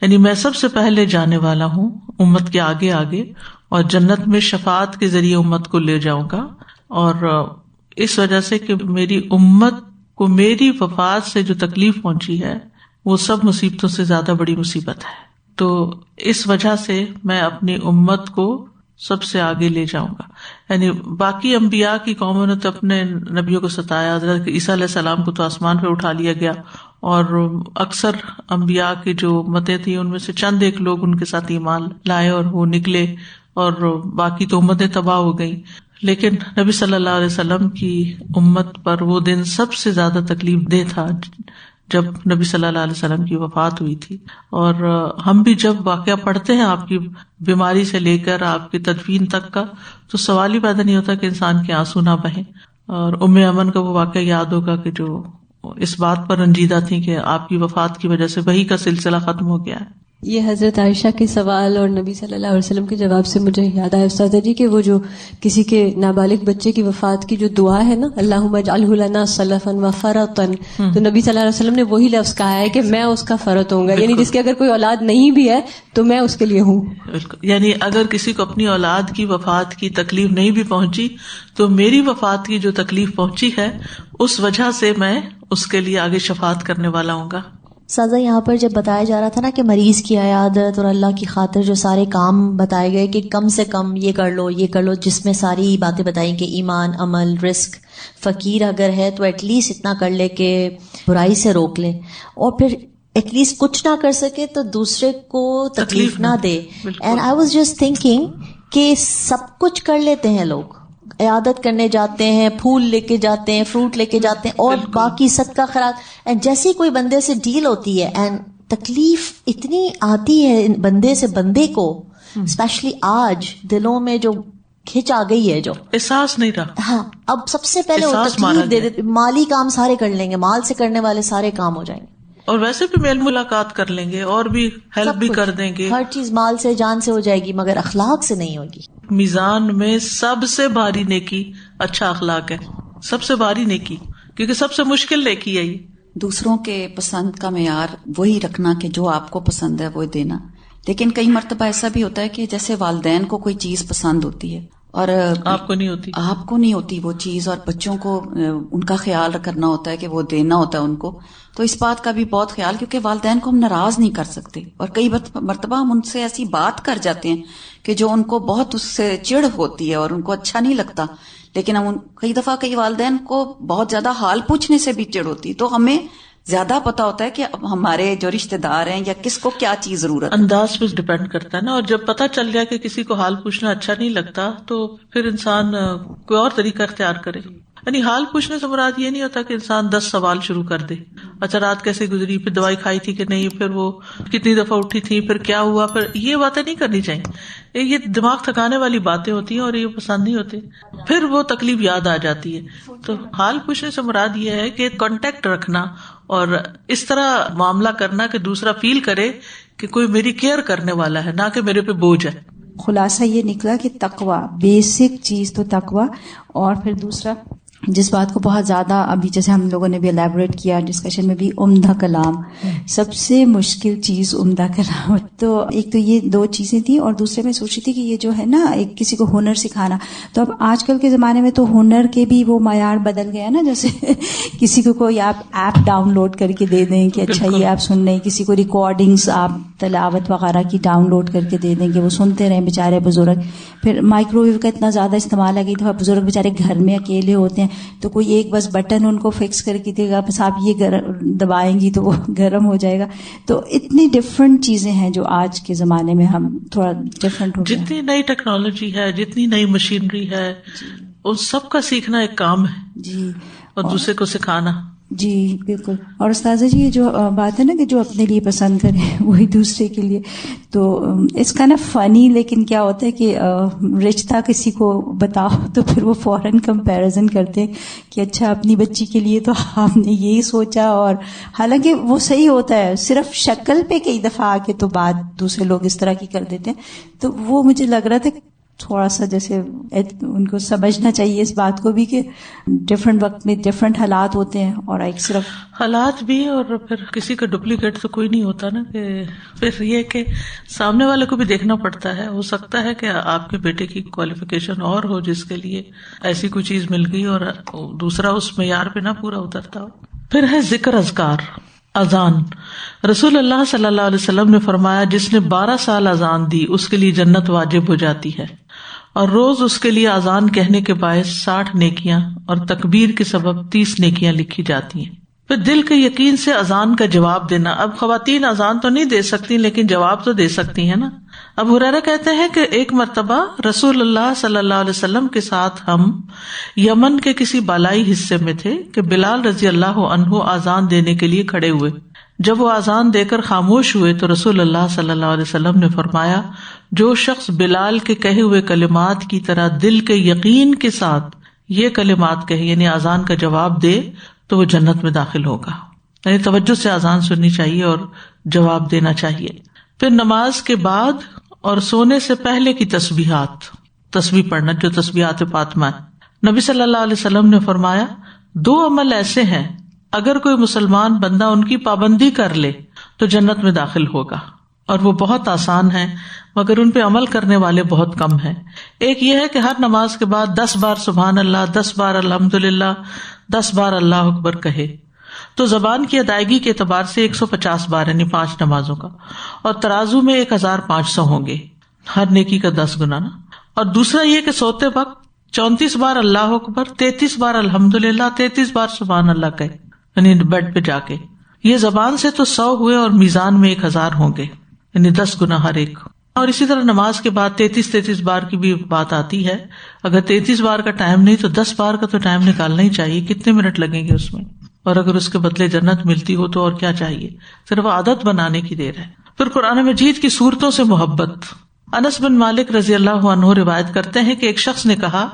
یعنی میں سب سے پہلے جانے والا ہوں امت کے آگے آگے، اور جنت میں شفاعت کے ذریعے امت کو لے جاؤں گا، اور اس وجہ سے کہ میری امت کو میری وفات سے جو تکلیف پہنچی ہے وہ سب مصیبتوں سے زیادہ بڑی مصیبت ہے، تو اس وجہ سے میں اپنی امت کو سب سے آگے لے جاؤں گا۔ یعنی باقی انبیاء کی قوموں نے تو اپنے نبیوں کو ستایا، حضرت عیسیٰ علیہ السلام کو تو آسمان پہ اٹھا لیا گیا اور اکثر انبیاء کی جو امتیں تھیں ان میں سے چند ایک لوگ ان کے ساتھ ایمان لائے اور وہ نکلے، اور باقی تو امتیں تباہ ہو گئیں. لیکن نبی صلی اللہ علیہ وسلم کی امت پر وہ دن سب سے زیادہ تکلیف دہ تھا جب نبی صلی اللہ علیہ وسلم کی وفات ہوئی تھی. اور ہم بھی جب واقعہ پڑھتے ہیں آپ کی بیماری سے لے کر آپ کی تدفین تک کا، تو سوال ہی پیدا نہیں ہوتا کہ انسان کے آنسو نہ بہیں. اور ام ایمن کا وہ واقعہ یاد ہوگا کہ جو اس بات پر رنجیدہ تھی کہ آپ کی وفات کی وجہ سے وحی کا سلسلہ ختم ہو گیا ہے. یہ حضرت عائشہ کے سوال اور نبی صلی اللہ علیہ وسلم کے جواب سے مجھے یاد آیا استاد جی کہ وہ جو کسی کے نابالغ بچے کی وفات کی جو دعا ہے نا، اللہم اجعلہ لنا سلفا وفرطا، تو نبی صلی اللہ علیہ وسلم نے وہی لفظ کہا ہے کہ میں اس کا فرط ہوں گا، یعنی جس کے اگر کوئی اولاد نہیں بھی ہے تو میں اس کے لیے ہوں. یعنی اگر کسی کو اپنی اولاد کی وفات کی تکلیف نہیں بھی پہنچی تو میری وفات کی جو تکلیف پہنچی ہے اس وجہ سے میں اس کے لیے آگے شفاعت کرنے والا ہوں گا. سازا یہاں پر جب بتایا جا رہا تھا نا کہ مریض کی عیادت اور اللہ کی خاطر جو سارے کام بتائے گئے کہ کم سے کم یہ کر لو، جس میں ساری باتیں بتائیں کہ ایمان، عمل، رزق، فقیر اگر ہے تو ایٹ لیسٹ اتنا کر لے کہ برائی سے روک لے، اور پھر ایٹ لیسٹ کچھ نہ کر سکے تو دوسرے کو تکلیف نہ دے. And I was just thinking کہ سب کچھ کر لیتے ہیں لوگ، عیادت کرنے جاتے ہیں، پھول لے کے جاتے ہیں، فروٹ لے کے جاتے ہیں، اور باقی صدقہ خیرات، اینڈ جیسے کوئی بندے سے ڈیل ہوتی ہے اینڈ تکلیف اتنی آتی ہے بندے سے بندے کو، اسپیشلی آج دلوں میں جو کھچ آ گئی ہے، جو احساس نہیں رہا. ہاں، اب سب سے پہلے وہ تکلیف دے دیتے، مالی کام سارے کر لیں گے، مال سے کرنے والے سارے کام ہو جائیں گے، اور ویسے بھی میل ملاقات کر لیں گے اور بھی ہیلپ بھی کر دیں گے، ہر چیز مال سے جان سے ہو جائے گی، مگر اخلاق سے نہیں ہوگی. میزان میں سب سے بھاری نیکی اچھا اخلاق ہے، سب سے بھاری نیکی، کیونکہ سب سے مشکل نیکی ہے یہ. دوسروں کے پسند کا معیار وہی رکھنا کہ جو آپ کو پسند ہے وہ دینا. لیکن کئی مرتبہ ایسا بھی ہوتا ہے کہ جیسے والدین کو کوئی چیز پسند ہوتی ہے اور آپ کو نہیں ہوتی وہ چیز، اور بچوں کو ان کا خیال کرنا ہوتا ہے کہ وہ دینا ہوتا ہے ان کو، تو اس بات کا بھی بہت خیال، کیونکہ والدین کو ہم ناراض نہیں کر سکتے، اور کئی مرتبہ ہم ان سے ایسی بات کر جاتے ہیں کہ جو ان کو بہت اس سے چڑ ہوتی ہے اور ان کو اچھا نہیں لگتا، لیکن ہم کئی دفعہ کئی والدین کو بہت زیادہ حال پوچھنے سے بھی چڑ ہوتی، تو ہمیں زیادہ پتا ہوتا ہے کہ اب ہمارے جو رشتہ دار ہیں یا کس کو کیا چیز ضرورت ہے. انداز پہ ڈپینڈ کرتا ہے نا، اور جب پتہ چل جائے کہ کسی کو حال پوچھنا اچھا نہیں لگتا تو پھر انسان کوئی اور طریقہ اختیار کرے. یعنی حال پوچھنے سے مراد یہ نہیں ہوتا کہ انسان 10 سوال شروع کر دے، اچھا رات کیسے گزری، پھر دوائی کھائی تھی کہ نہیں، پھر وہ کتنی دفعہ اٹھی تھی، پھر کیا ہوا، پھر یہ باتیں نہیں کرنی چاہیے. یہ دماغ تھکانے والی باتیں ہوتی ہیں اور یہ پسند نہیں ہوتی، پھر وہ تکلیف یاد آ جاتی ہے. تو حال پوچھنے سے مراد یہ ہے کہ کانٹیکٹ رکھنا اور اس طرح معاملہ کرنا کہ دوسرا فیل کرے کہ کوئی میری کیئر کرنے والا ہے، نہ کہ میرے پہ بوجھ ہے. خلاصہ یہ نکلا کہ تقوی، بیسک چیز تو تقوی، اور پھر دوسرا جس بات کو بہت زیادہ ابھی جیسے ہم لوگوں نے بھی الیبوریٹ کیا ڈسکشن میں بھی، عمدہ کلام، سب سے مشکل چیز عمدہ کلام. تو ایک تو یہ 2 چیزیں تھیں، اور دوسرے میں سوچی تھی کہ یہ جو ہے نا ایک کسی کو ہنر سکھانا، تو اب آج کل کے زمانے میں تو ہنر کے بھی وہ معیار بدل گیا نا، جیسے کسی کو کوئی آپ ایپ ڈاؤن لوڈ کر کے دے دیں کہ اچھا یہ آپ سن لیں، کسی کو ریکارڈنگز آپ تلاوت وغیرہ کی ڈاؤن لوڈ کر کے دے دیں کہ وہ سنتے رہیں بیچارے بزرگ. پھر مائکرو ویو کا اتنا زیادہ استعمال ہے کہ تو بزرگ بیچارے گھر میں اکیلے ہوتے ہیں، تو کوئی ایک بس بٹن ان کو فکس کر کے دے گا، بس آپ یہ دبائیں گی تو وہ گرم ہو جائے گا. تو اتنی ڈفرنٹ چیزیں ہیں جو آج کے زمانے میں ہم تھوڑا ڈفرنٹ ہو گئے. جتنی نئی ٹیکنالوجی ہے، جتنی نئی مشینری ہے، ان سب کا سیکھنا ایک کام ہے جی، اور دوسرے کو سکھانا. جی بالکل. اور استاذہ جی یہ جو بات ہے نا کہ جو اپنے لیے پسند کرے وہی دوسرے کے لیے، تو اس کا نا فنی، لیکن کیا ہوتا ہے کہ رشتہ کسی کو بتاؤ تو پھر وہ فوراً کمپیریزن کرتے ہیں کہ اچھا اپنی بچی کے لیے تو آپ نے یہی سوچا، اور حالانکہ وہ صحیح ہوتا ہے، صرف شکل پہ کئی دفعہ آ کے تو بات دوسرے لوگ اس طرح کی کر دیتے ہیں. تو وہ مجھے لگ رہا تھا تھوڑا سا جیسے ان کو سمجھنا چاہیے اس بات کو بھی کہ ڈفرینٹ وقت میں ڈفرینٹ حالات ہوتے ہیں، اور ایک صرف حالات بھی، اور پھر کسی کا ڈپلیکیٹ تو کوئی نہیں ہوتا نا، کہ پھر یہ کہ سامنے والے کو بھی دیکھنا پڑتا ہے. ہو سکتا ہے کہ آپ کے بیٹے کی کوالیفیکیشن اور ہو جس کے لیے ایسی کوئی چیز مل گئی اور دوسرا اس معیار پہ نہ پورا اترتا ہو. پھر ہے ذکر اذکار، اذان. رسول اللہ صلی اللہ علیہ وسلم نے فرمایا جس نے 12 سال اذان دی اس کے لیے جنت واجب ہو جاتی ہے، اور روز اس کے لیے اذان کہنے کے باعث 60 نیکیاں اور تکبیر کے سبب 30 نیکیاں لکھی جاتی ہیں. پھر دل کے یقین سے اذان کا جواب دینا. اب خواتین اذان تو نہیں دے سکتی لیکن جواب تو دے سکتی ہیں نا. ابو ہریرہ کہتے ہیں کہ ایک مرتبہ رسول اللہ صلی اللہ علیہ وسلم کے ساتھ ہم یمن کے کسی بالائی حصے میں تھے کہ بلال رضی اللہ عنہ اذان دینے کے لیے کھڑے ہوئے. جب وہ اذان دے کر خاموش ہوئے تو رسول اللہ صلی اللہ علیہ وسلم نے فرمایا جو شخص بلال کے کہے ہوئے کلمات کی طرح دل کے یقین کے ساتھ یہ کلمات کہے یعنی اذان کا جواب دے تو وہ جنت میں داخل ہوگا. یعنی توجہ سے اذان سننی چاہیے اور جواب دینا چاہیے. پھر نماز کے بعد اور سونے سے پہلے کی تسبیحات، تسبیح پڑھنا جو تسبیحات فاطمہ ہے. نبی صلی اللہ علیہ وسلم نے فرمایا 2 عمل ایسے ہیں اگر کوئی مسلمان بندہ ان کی پابندی کر لے تو جنت میں داخل ہوگا، اور وہ بہت آسان ہے مگر ان پہ عمل کرنے والے بہت کم ہیں. ایک یہ ہے کہ ہر نماز کے بعد 10 بار سبحان اللہ، 10 بار الحمدللہ، 10 بار اللہ اکبر کہے تو زبان کی ادائیگی کے اعتبار سے 150 بار یعنی 5 نمازوں کا، اور ترازو میں 1500 ہوں گے، ہر نیکی کا 10 گنا نا. اور دوسرا یہ کہ سوتے وقت 34 بار اللہ اکبر، 33 بار الحمدللہ، 33 بار سبحان اللہ کہے یعنی بیڈ پہ جا کے. یہ زبان سے تو 100 ہوئے اور میزان میں 1000 ہوں گے یعنی 10 گنا ہر ایک. اور اسی طرح نماز کے بعد 33 بار کی بھی بات آتی ہے. اگر 33 بار کا ٹائم نہیں تو 10 بار کا تو ٹائم نکالنا ہی چاہیے. کتنے منٹ لگیں گے اس میں؟ اور اگر اس کے بدلے جنت ملتی ہو تو اور کیا چاہیے؟ صرف عادت بنانے کی دیر ہے. پھر قرآن مجید کی سورتوں سے محبت. انس بن مالک رضی اللہ عنہ روایت کرتے ہیں کہ ایک شخص نے کہا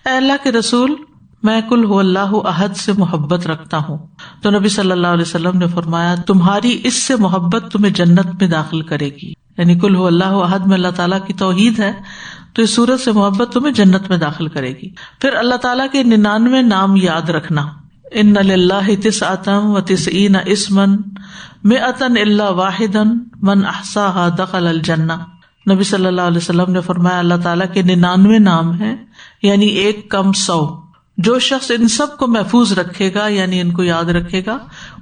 اے اللہ کے رسول میں قل هو اللہ احد سے محبت رکھتا ہوں. تو نبی صلی اللہ علیہ وسلم نے فرمایا تمہاری اس سے محبت تمہیں جنت میں داخل کرے گی. یعنی قل هو اللہ احد میں اللہ تعالیٰ کی توحید ہے تو اس سورت سے محبت تمہیں جنت میں داخل کرے گی. پھر اللہ تعالیٰ کے 99 نام یاد رکھنا. ان للہ 99 اسما 100 الا واحدا من احصاها دخل الجنہ. نبی صلی اللہ علیہ وسلم نے فرمایا اللہ تعالیٰ کے 99 نام ہیں یعنی 1 کم 100. جو شخص ان سب کو محفوظ رکھے گا یعنی ان کو یاد رکھے گا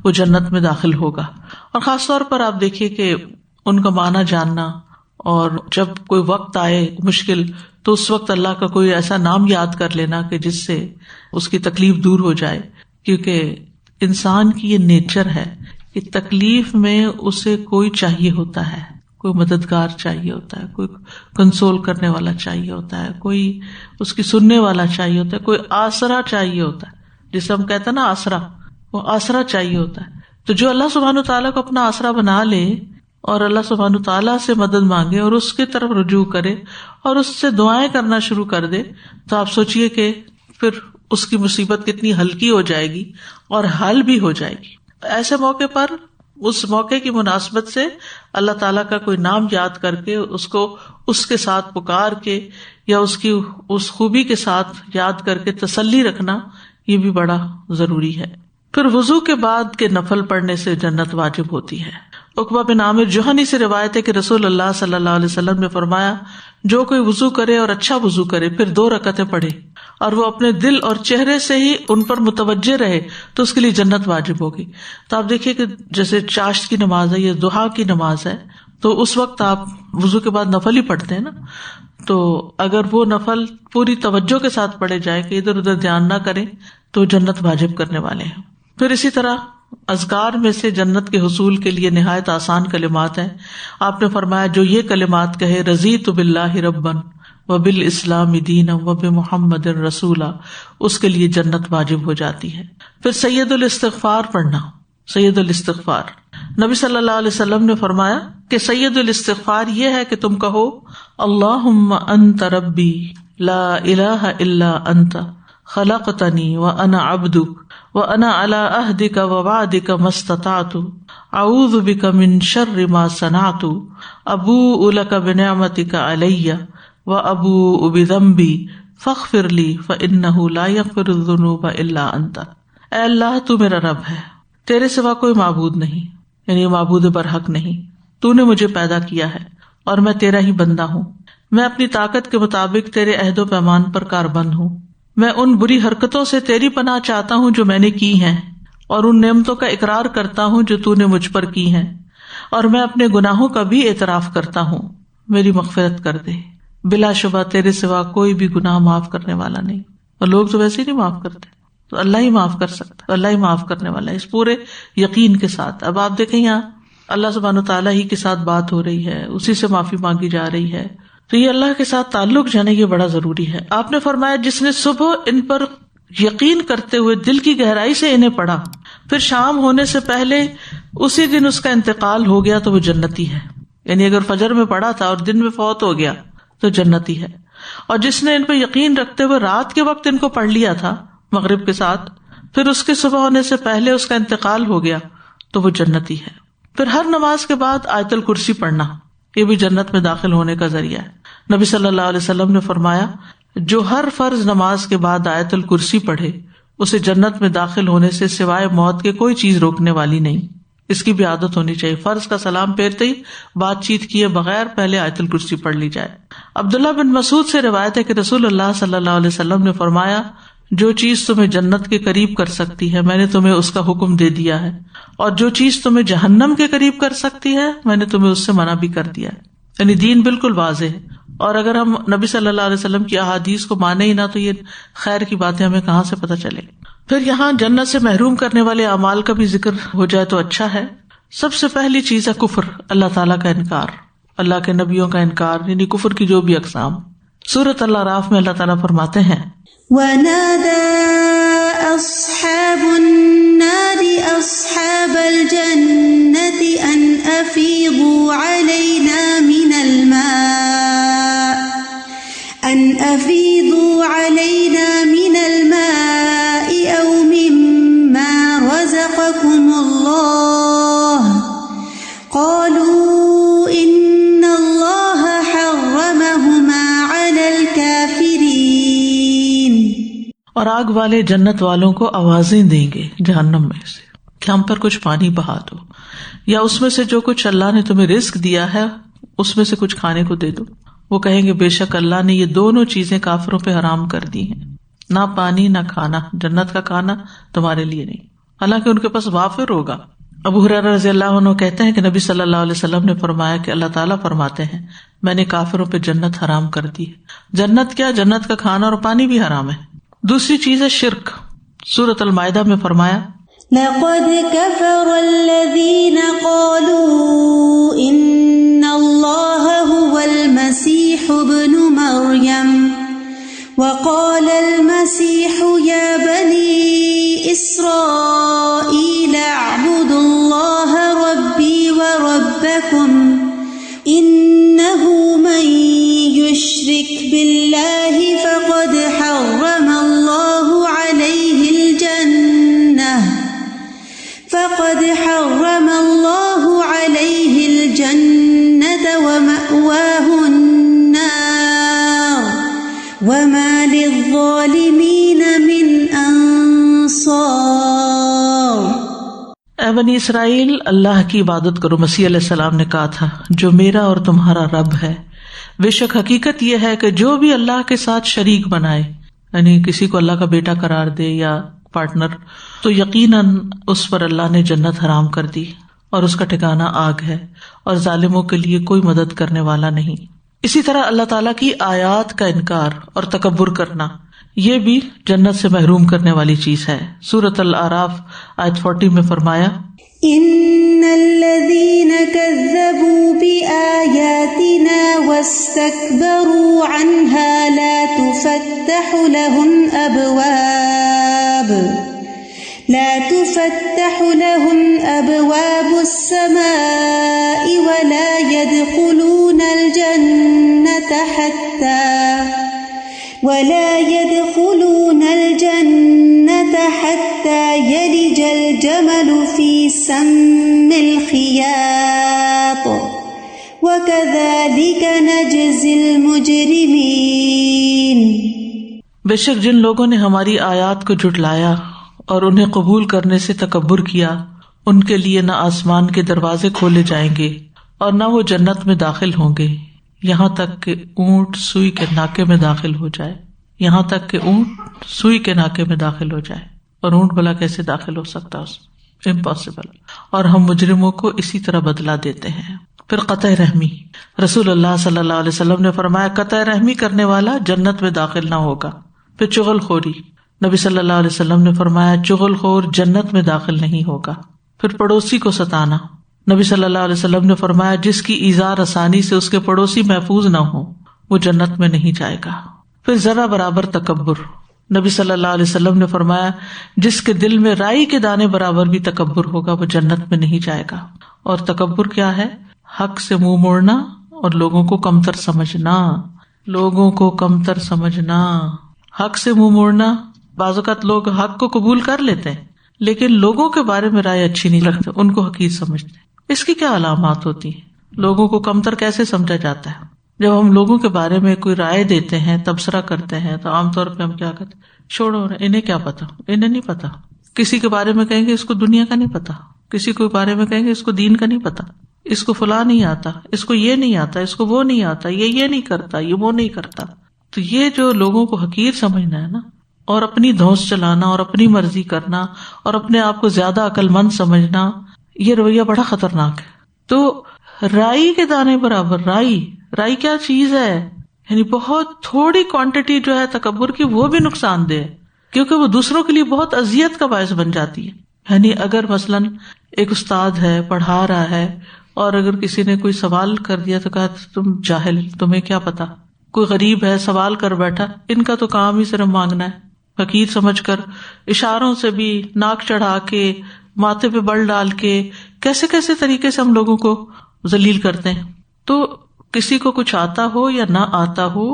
وہ جنت میں داخل ہوگا. اور خاص طور پر آپ دیکھیے کہ ان کا معنی جاننا، اور جب کوئی وقت آئے مشکل تو اس وقت اللہ کا کوئی ایسا نام یاد کر لینا کہ جس سے اس کی تکلیف دور ہو جائے. کیونکہ انسان کی یہ نیچر ہے کہ تکلیف میں اسے کوئی چاہیے ہوتا ہے، کوئی مددگار چاہیے ہوتا ہے، کوئی کنسول کرنے والا چاہیے ہوتا ہے، کوئی اس کی سننے والا چاہیے ہوتا ہے، کوئی آسرا چاہیے ہوتا ہے جسے ہم کہتے ہیں نا آسرا، وہ آسرا چاہیے ہوتا ہے. تو جو اللہ سبحانہ تعالیٰ کو اپنا آسرا بنا لے اور اللہ سبحانہ تعالیٰ سے مدد مانگے اور اس کی طرف رجوع کرے اور اس سے دعائیں کرنا شروع کر دے تو آپ سوچئے کہ پھر اس کی مصیبت کتنی ہلکی ہو جائے گی اور حل بھی ہو جائے گی. ایسے موقع پر اس موقع کی مناسبت سے اللہ تعالیٰ کا کوئی نام یاد کر کے اس کو اس کے ساتھ پکار کے یا اس کی اس خوبی کے ساتھ یاد کر کے تسلی رکھنا یہ بھی بڑا ضروری ہے. پھر وضو کے بعد کے نفل پڑھنے سے جنت واجب ہوتی ہے. عقبہ بن عامر جوہنی سے روایت ہے کہ رسول اللہ صلی اللہ علیہ وسلم نے فرمایا جو کوئی وضو کرے اور اچھا وضو کرے پھر 2 رکعتیں پڑھے اور وہ اپنے دل اور چہرے سے ہی ان پر متوجہ رہے تو اس کے لیے جنت واجب ہوگی. تو آپ دیکھیے کہ جیسے چاشت کی نماز ہے یا ضحیٰ کی نماز ہے تو اس وقت آپ وضو کے بعد نفل ہی پڑھتے ہیں نا، تو اگر وہ نفل پوری توجہ کے ساتھ پڑھے جائے کہ ادھر ادھر دھیان نہ کریں تو جنت واجب کرنے والے ہیں. پھر اسی طرح اذکار میں سے جنت کے حصول کے لیے نہایت آسان کلمات ہیں. آپ نے فرمایا جو یہ کلمات کہے رضیت باللہ ربا وبالاسلام دینا وبمحمد رسولا اس کے لیے جنت واجب ہو جاتی ہے. پھر سید الاستغفار پڑھنا. سید الاستغفار نبی صلی اللہ علیہ وسلم نے فرمایا کہ سید الاستغفار یہ ہے کہ تم کہو اللہم انت ربی لا الہ الا انت خلقتنی وانا عبدک وانا علی عہدک ووعدک ما استطعت اعوذ بک من شر ما صنعت ابوء لک بنعمتک علی وابوء بذنبی فاغفر لی فانہ لا یغفر الذنوب الا انت. اے اللہ تو میرا رب ہے، تیرے سوا کوئی معبود نہیں یعنی معبود برحق نہیں، تو نے مجھے پیدا کیا ہے اور میں تیرا ہی بندہ ہوں. میں اپنی طاقت کے مطابق تیرے عہد و پیمان پر کاربند ہوں. میں ان بری حرکتوں سے تیری پناہ چاہتا ہوں جو میں نے کی ہیں اور ان نعمتوں کا اقرار کرتا ہوں جو تو نے مجھ پر کی ہیں، اور میں اپنے گناہوں کا بھی اعتراف کرتا ہوں. میری مغفرت کر دے. بلا شبہ تیرے سوا کوئی بھی گناہ معاف کرنے والا نہیں، اور لوگ تو ویسے ہی نہیں معاف کرتے. تو اللہ ہی معاف کر سکتا ہے، اللہ ہی معاف کرنے والا ہے، اس پورے یقین کے ساتھ۔ اب آپ دیکھیں یہاں اللہ سبحانہ تعالیٰ ہی کے ساتھ بات ہو رہی ہے، اسی سے معافی مانگی جا رہی ہے، تو یہ اللہ کے ساتھ تعلق جو ہے نا یہ بڑا ضروری ہے۔ آپ نے فرمایا جس نے صبح ان پر یقین کرتے ہوئے دل کی گہرائی سے انہیں پڑھا، پھر شام ہونے سے پہلے اسی دن اس کا انتقال ہو گیا تو وہ جنتی ہے، یعنی اگر فجر میں پڑھا تھا اور دن میں فوت ہو گیا تو جنتی ہے۔ اور جس نے ان پہ یقین رکھتے ہوئے رات کے وقت ان کو پڑھ لیا تھا مغرب کے ساتھ، پھر اس کے صبح ہونے سے پہلے اس کا انتقال ہو گیا تو وہ جنتی ہے۔ پھر ہر نماز کے بعد آیت الکرسی پڑھنا، یہ بھی جنت میں داخل ہونے کا ذریعہ ہے۔ نبی صلی اللہ علیہ وسلم نے فرمایا جو ہر فرض نماز کے بعد آیت الکرسی پڑھے اسے جنت میں داخل ہونے سے سوائے موت کے کوئی چیز روکنے والی نہیں۔ اس کی بھی عادت ہونی چاہیے، فرض کا سلام پھیرتے ہی بات چیت کیے بغیر پہلے آیت الکرسی پڑھ لی جائے۔ عبداللہ بن مسعود سے روایت ہے کہ رسول اللہ صلی اللہ علیہ وسلم نے فرمایا جو چیز تمہیں جنت کے قریب کر سکتی ہے میں نے تمہیں اس کا حکم دے دیا ہے، اور جو چیز تمہیں جہنم کے قریب کر سکتی ہے میں نے تمہیں اس سے منع بھی کر دیا ہے۔ یعنی دین بالکل واضح ہے، اور اگر ہم نبی صلی اللہ علیہ وسلم کی احادیث کو مانے ہی نہ تو یہ خیر کی باتیں ہمیں کہاں سے پتہ چلے۔ پھر یہاں جنت سے محروم کرنے والے اعمال کا بھی ذکر ہو جائے تو اچھا ہے۔ سب سے پہلی چیز ہے کفر، اللہ تعالیٰ کا انکار، اللہ کے نبیوں کا انکار، یعنی کفر کی جو بھی اقسام۔ سورۃ الاعراف میں اللہ تعالیٰ فرماتے ہیں وَنَادَى أَصْحَابُ النَّارِ أَصْحَابَ الْجَنَّةِ أَنْ أَفِيضُوا عَلَيْنَا مِنَ الْمَاءِ أَوْ مِمَّا رَزَقَكُمُ اللَّهُ قَالُوا إِنَّ اللَّهَ حَرَّمَهُمَا عَلَى الْكَافِرِينَ۔ اور آگ والے جنت والوں کو آوازیں دیں گے جہنم میں سے کہ ہم پر کچھ پانی بہا دو، یا اس میں سے جو کچھ اللہ نے تمہیں رزق دیا ہے اس میں سے کچھ کھانے کو دے دو۔ وہ کہیں گے بے شک اللہ نے یہ دونوں چیزیں کافروں پہ حرام کر دی ہیں، نہ پانی نہ کھانا، جنت کا کھانا تمہارے لیے نہیں، حالانکہ ان کے پاس وافر ہوگا۔ ابو ہریرہ رضی اللہ عنہ کہتے ہیں کہ نبی صلی اللہ علیہ وسلم نے فرمایا کہ اللہ تعالیٰ فرماتے ہیں میں نے کافروں پہ جنت حرام کر دی ہے۔ جنت کیا، جنت کا کھانا اور پانی بھی حرام ہے۔ دوسری چیز ہے شرک۔ سورۃ المائدہ میں فرمایا لَقَدْ كَفَرَ الَّذِينَ قَالُوا إِنَّ اللَّهَ هُوَ الْمَسِيحُ ابْنُ مَرْيَمَ وَقَالَ الْمَسِيحُ يَا بَنِي إِسْرَائِيلَ اعْبُدُوا اللَّهَ رَبِّي وَرَبَّكُمْ إِنَّهُ مَن يُشْرِكْ بِاللَّهِ فَقَدْ حَرَّمَ اللَّهُ عَلَيْهِ الْجَنَّةَ وَمَأْوَاهُ النَّارُ وَمَا لِلظَّالِمِينَ مِنْ أَنصَارٍ۔ اے بنی اسرائیل اللہ کی عبادت کرو، مسیح علیہ السلام نے کہا تھا جو میرا اور تمہارا رب ہے۔ بے شک حقیقت یہ ہے کہ جو بھی اللہ کے ساتھ شریک بنائے، یعنی کسی کو اللہ کا بیٹا قرار دے یا پارٹنر، تو یقیناً اس پر اللہ نے جنت حرام کر دی اور اس کا ٹھکانہ آگ ہے، اور ظالموں کے لیے کوئی مدد کرنے والا نہیں۔ اسی طرح اللہ تعالیٰ کی آیات کا انکار اور تکبر کرنا یہ بھی جنت سے محروم کرنے والی چیز ہے۔ سورۃ الاعراف آیت 40 میں فرمایا إِنَّ الَّذِينَ كَذَّبُوا بِآيَاتِنَا وَاسْتَكْبَرُوا عَنْهَا لَا تُفَتَّحُ لَهُمْ أَبْوَابُ السَّمَاءِ وَلَا يَدْخُلُونَ الْجَنَّةَ حَتَّى يَلِجَ الْجَمَلُ فِي سَمِّ الْخِيَاطِ وَكَذَلِكَ نَجْزِي الْمُجْرِمِينَ۔ بے شک جن لوگوں نے ہماری آیات کو جھٹلایا اور انہیں قبول کرنے سے تکبر کیا، ان کے لیے نہ آسمان کے دروازے کھولے جائیں گے اور نہ وہ جنت میں داخل ہوں گے یہاں تک کہ اونٹ سوئی کے ناکے میں داخل ہو جائے، یہاں تک کہ اونٹ سوئی کے ناکے میں داخل ہو جائے، اور اونٹ بھلا کیسے داخل ہو سکتا اس میں؟ امپاسبل۔ اور ہم مجرموں کو اسی طرح بدلا دیتے ہیں۔ پھر قطع رحمی، رسول اللہ صلی اللہ علیہ وسلم نے فرمایا قطع رحمی کرنے والا جنت میں داخل نہ ہوگا۔ پھر چغل خوری، نبی صلی اللہ علیہ وسلم نے فرمایا چغل خور جنت میں داخل نہیں ہوگا. پھر پڑوسی کو ستانا. نبی صلی اللہ علیہ وسلم نے فرمایا جس کی ایذا رسانی سے اس کے پڑوسی محفوظ نہ ہو وہ جنت میں نہیں جائے گا. پھر ذرا برابر تکبر. نبی صلی اللہ علیہ وسلم نے فرمایا جس کے دل میں رائی کے دانے برابر بھی تکبر ہوگا وہ جنت میں نہیں جائے گا. اور تکبر کیا ہے؟ حق سے منہ موڑنا اور لوگوں کو کمتر سمجھنا. لوگوں کو کمتر سمجھنا، حق سے منہ موڑنا. بعض اوقات لوگ حق کو قبول کر لیتے ہیں لیکن لوگوں کے بارے میں رائے اچھی نہیں رکھتے، ان کو حقیر سمجھتے ہیں. اس کی کیا علامات ہوتی ہیں؟ لوگوں کو کمتر کیسے سمجھا جاتا ہے؟ جب ہم لوگوں کے بارے میں کوئی رائے دیتے ہیں، تبصرہ کرتے ہیں، تو عام طور پہ ہم کیا کرتے ہیں؟ چھوڑو، انہیں کیا پتا، انہیں نہیں پتا. کسی کے بارے میں کہیں گے اس کو دنیا کا نہیں پتا، کسی کے بارے میں کہیں گے اس کو دین کا نہیں پتا، اس کو فلاں نہیں آتا، اس کو یہ نہیں آتا، اس کو وہ نہیں آتا، یہ نہیں کرتا، یہ وہ نہیں کرتا. تو یہ جو لوگوں کو حقیر سمجھنا ہے نا، اور اپنی دھوس چلانا اور اپنی مرضی کرنا اور اپنے آپ کو زیادہ عقل مند سمجھنا، یہ رویہ بڑا خطرناک ہے. تو رائی کے دانے برابر، رائی کیا چیز ہے؟ یعنی بہت تھوڑی کوانٹٹی جو ہے تکبر کی وہ بھی نقصان دہ ہے، کیونکہ وہ دوسروں کے لیے بہت اذیت کا باعث بن جاتی ہے. یعنی اگر مثلاً ایک استاد ہے، پڑھا رہا ہے، اور اگر کسی نے کوئی سوال کر دیا تو کہا تم جاہل، تمہیں کیا پتا. کوئی غریب ہے سوال کر بیٹھا، ان کا تو کام ہی صرف مانگنا ہے. حقیر سمجھ کر اشاروں سے بھی، ناک چڑھا کے، ماتھے پہ بل ڈال کے، کیسے کیسے طریقے سے ہم لوگوں کو ذلیل کرتے ہیں. تو کسی کو کچھ آتا ہو یا نہ آتا ہو،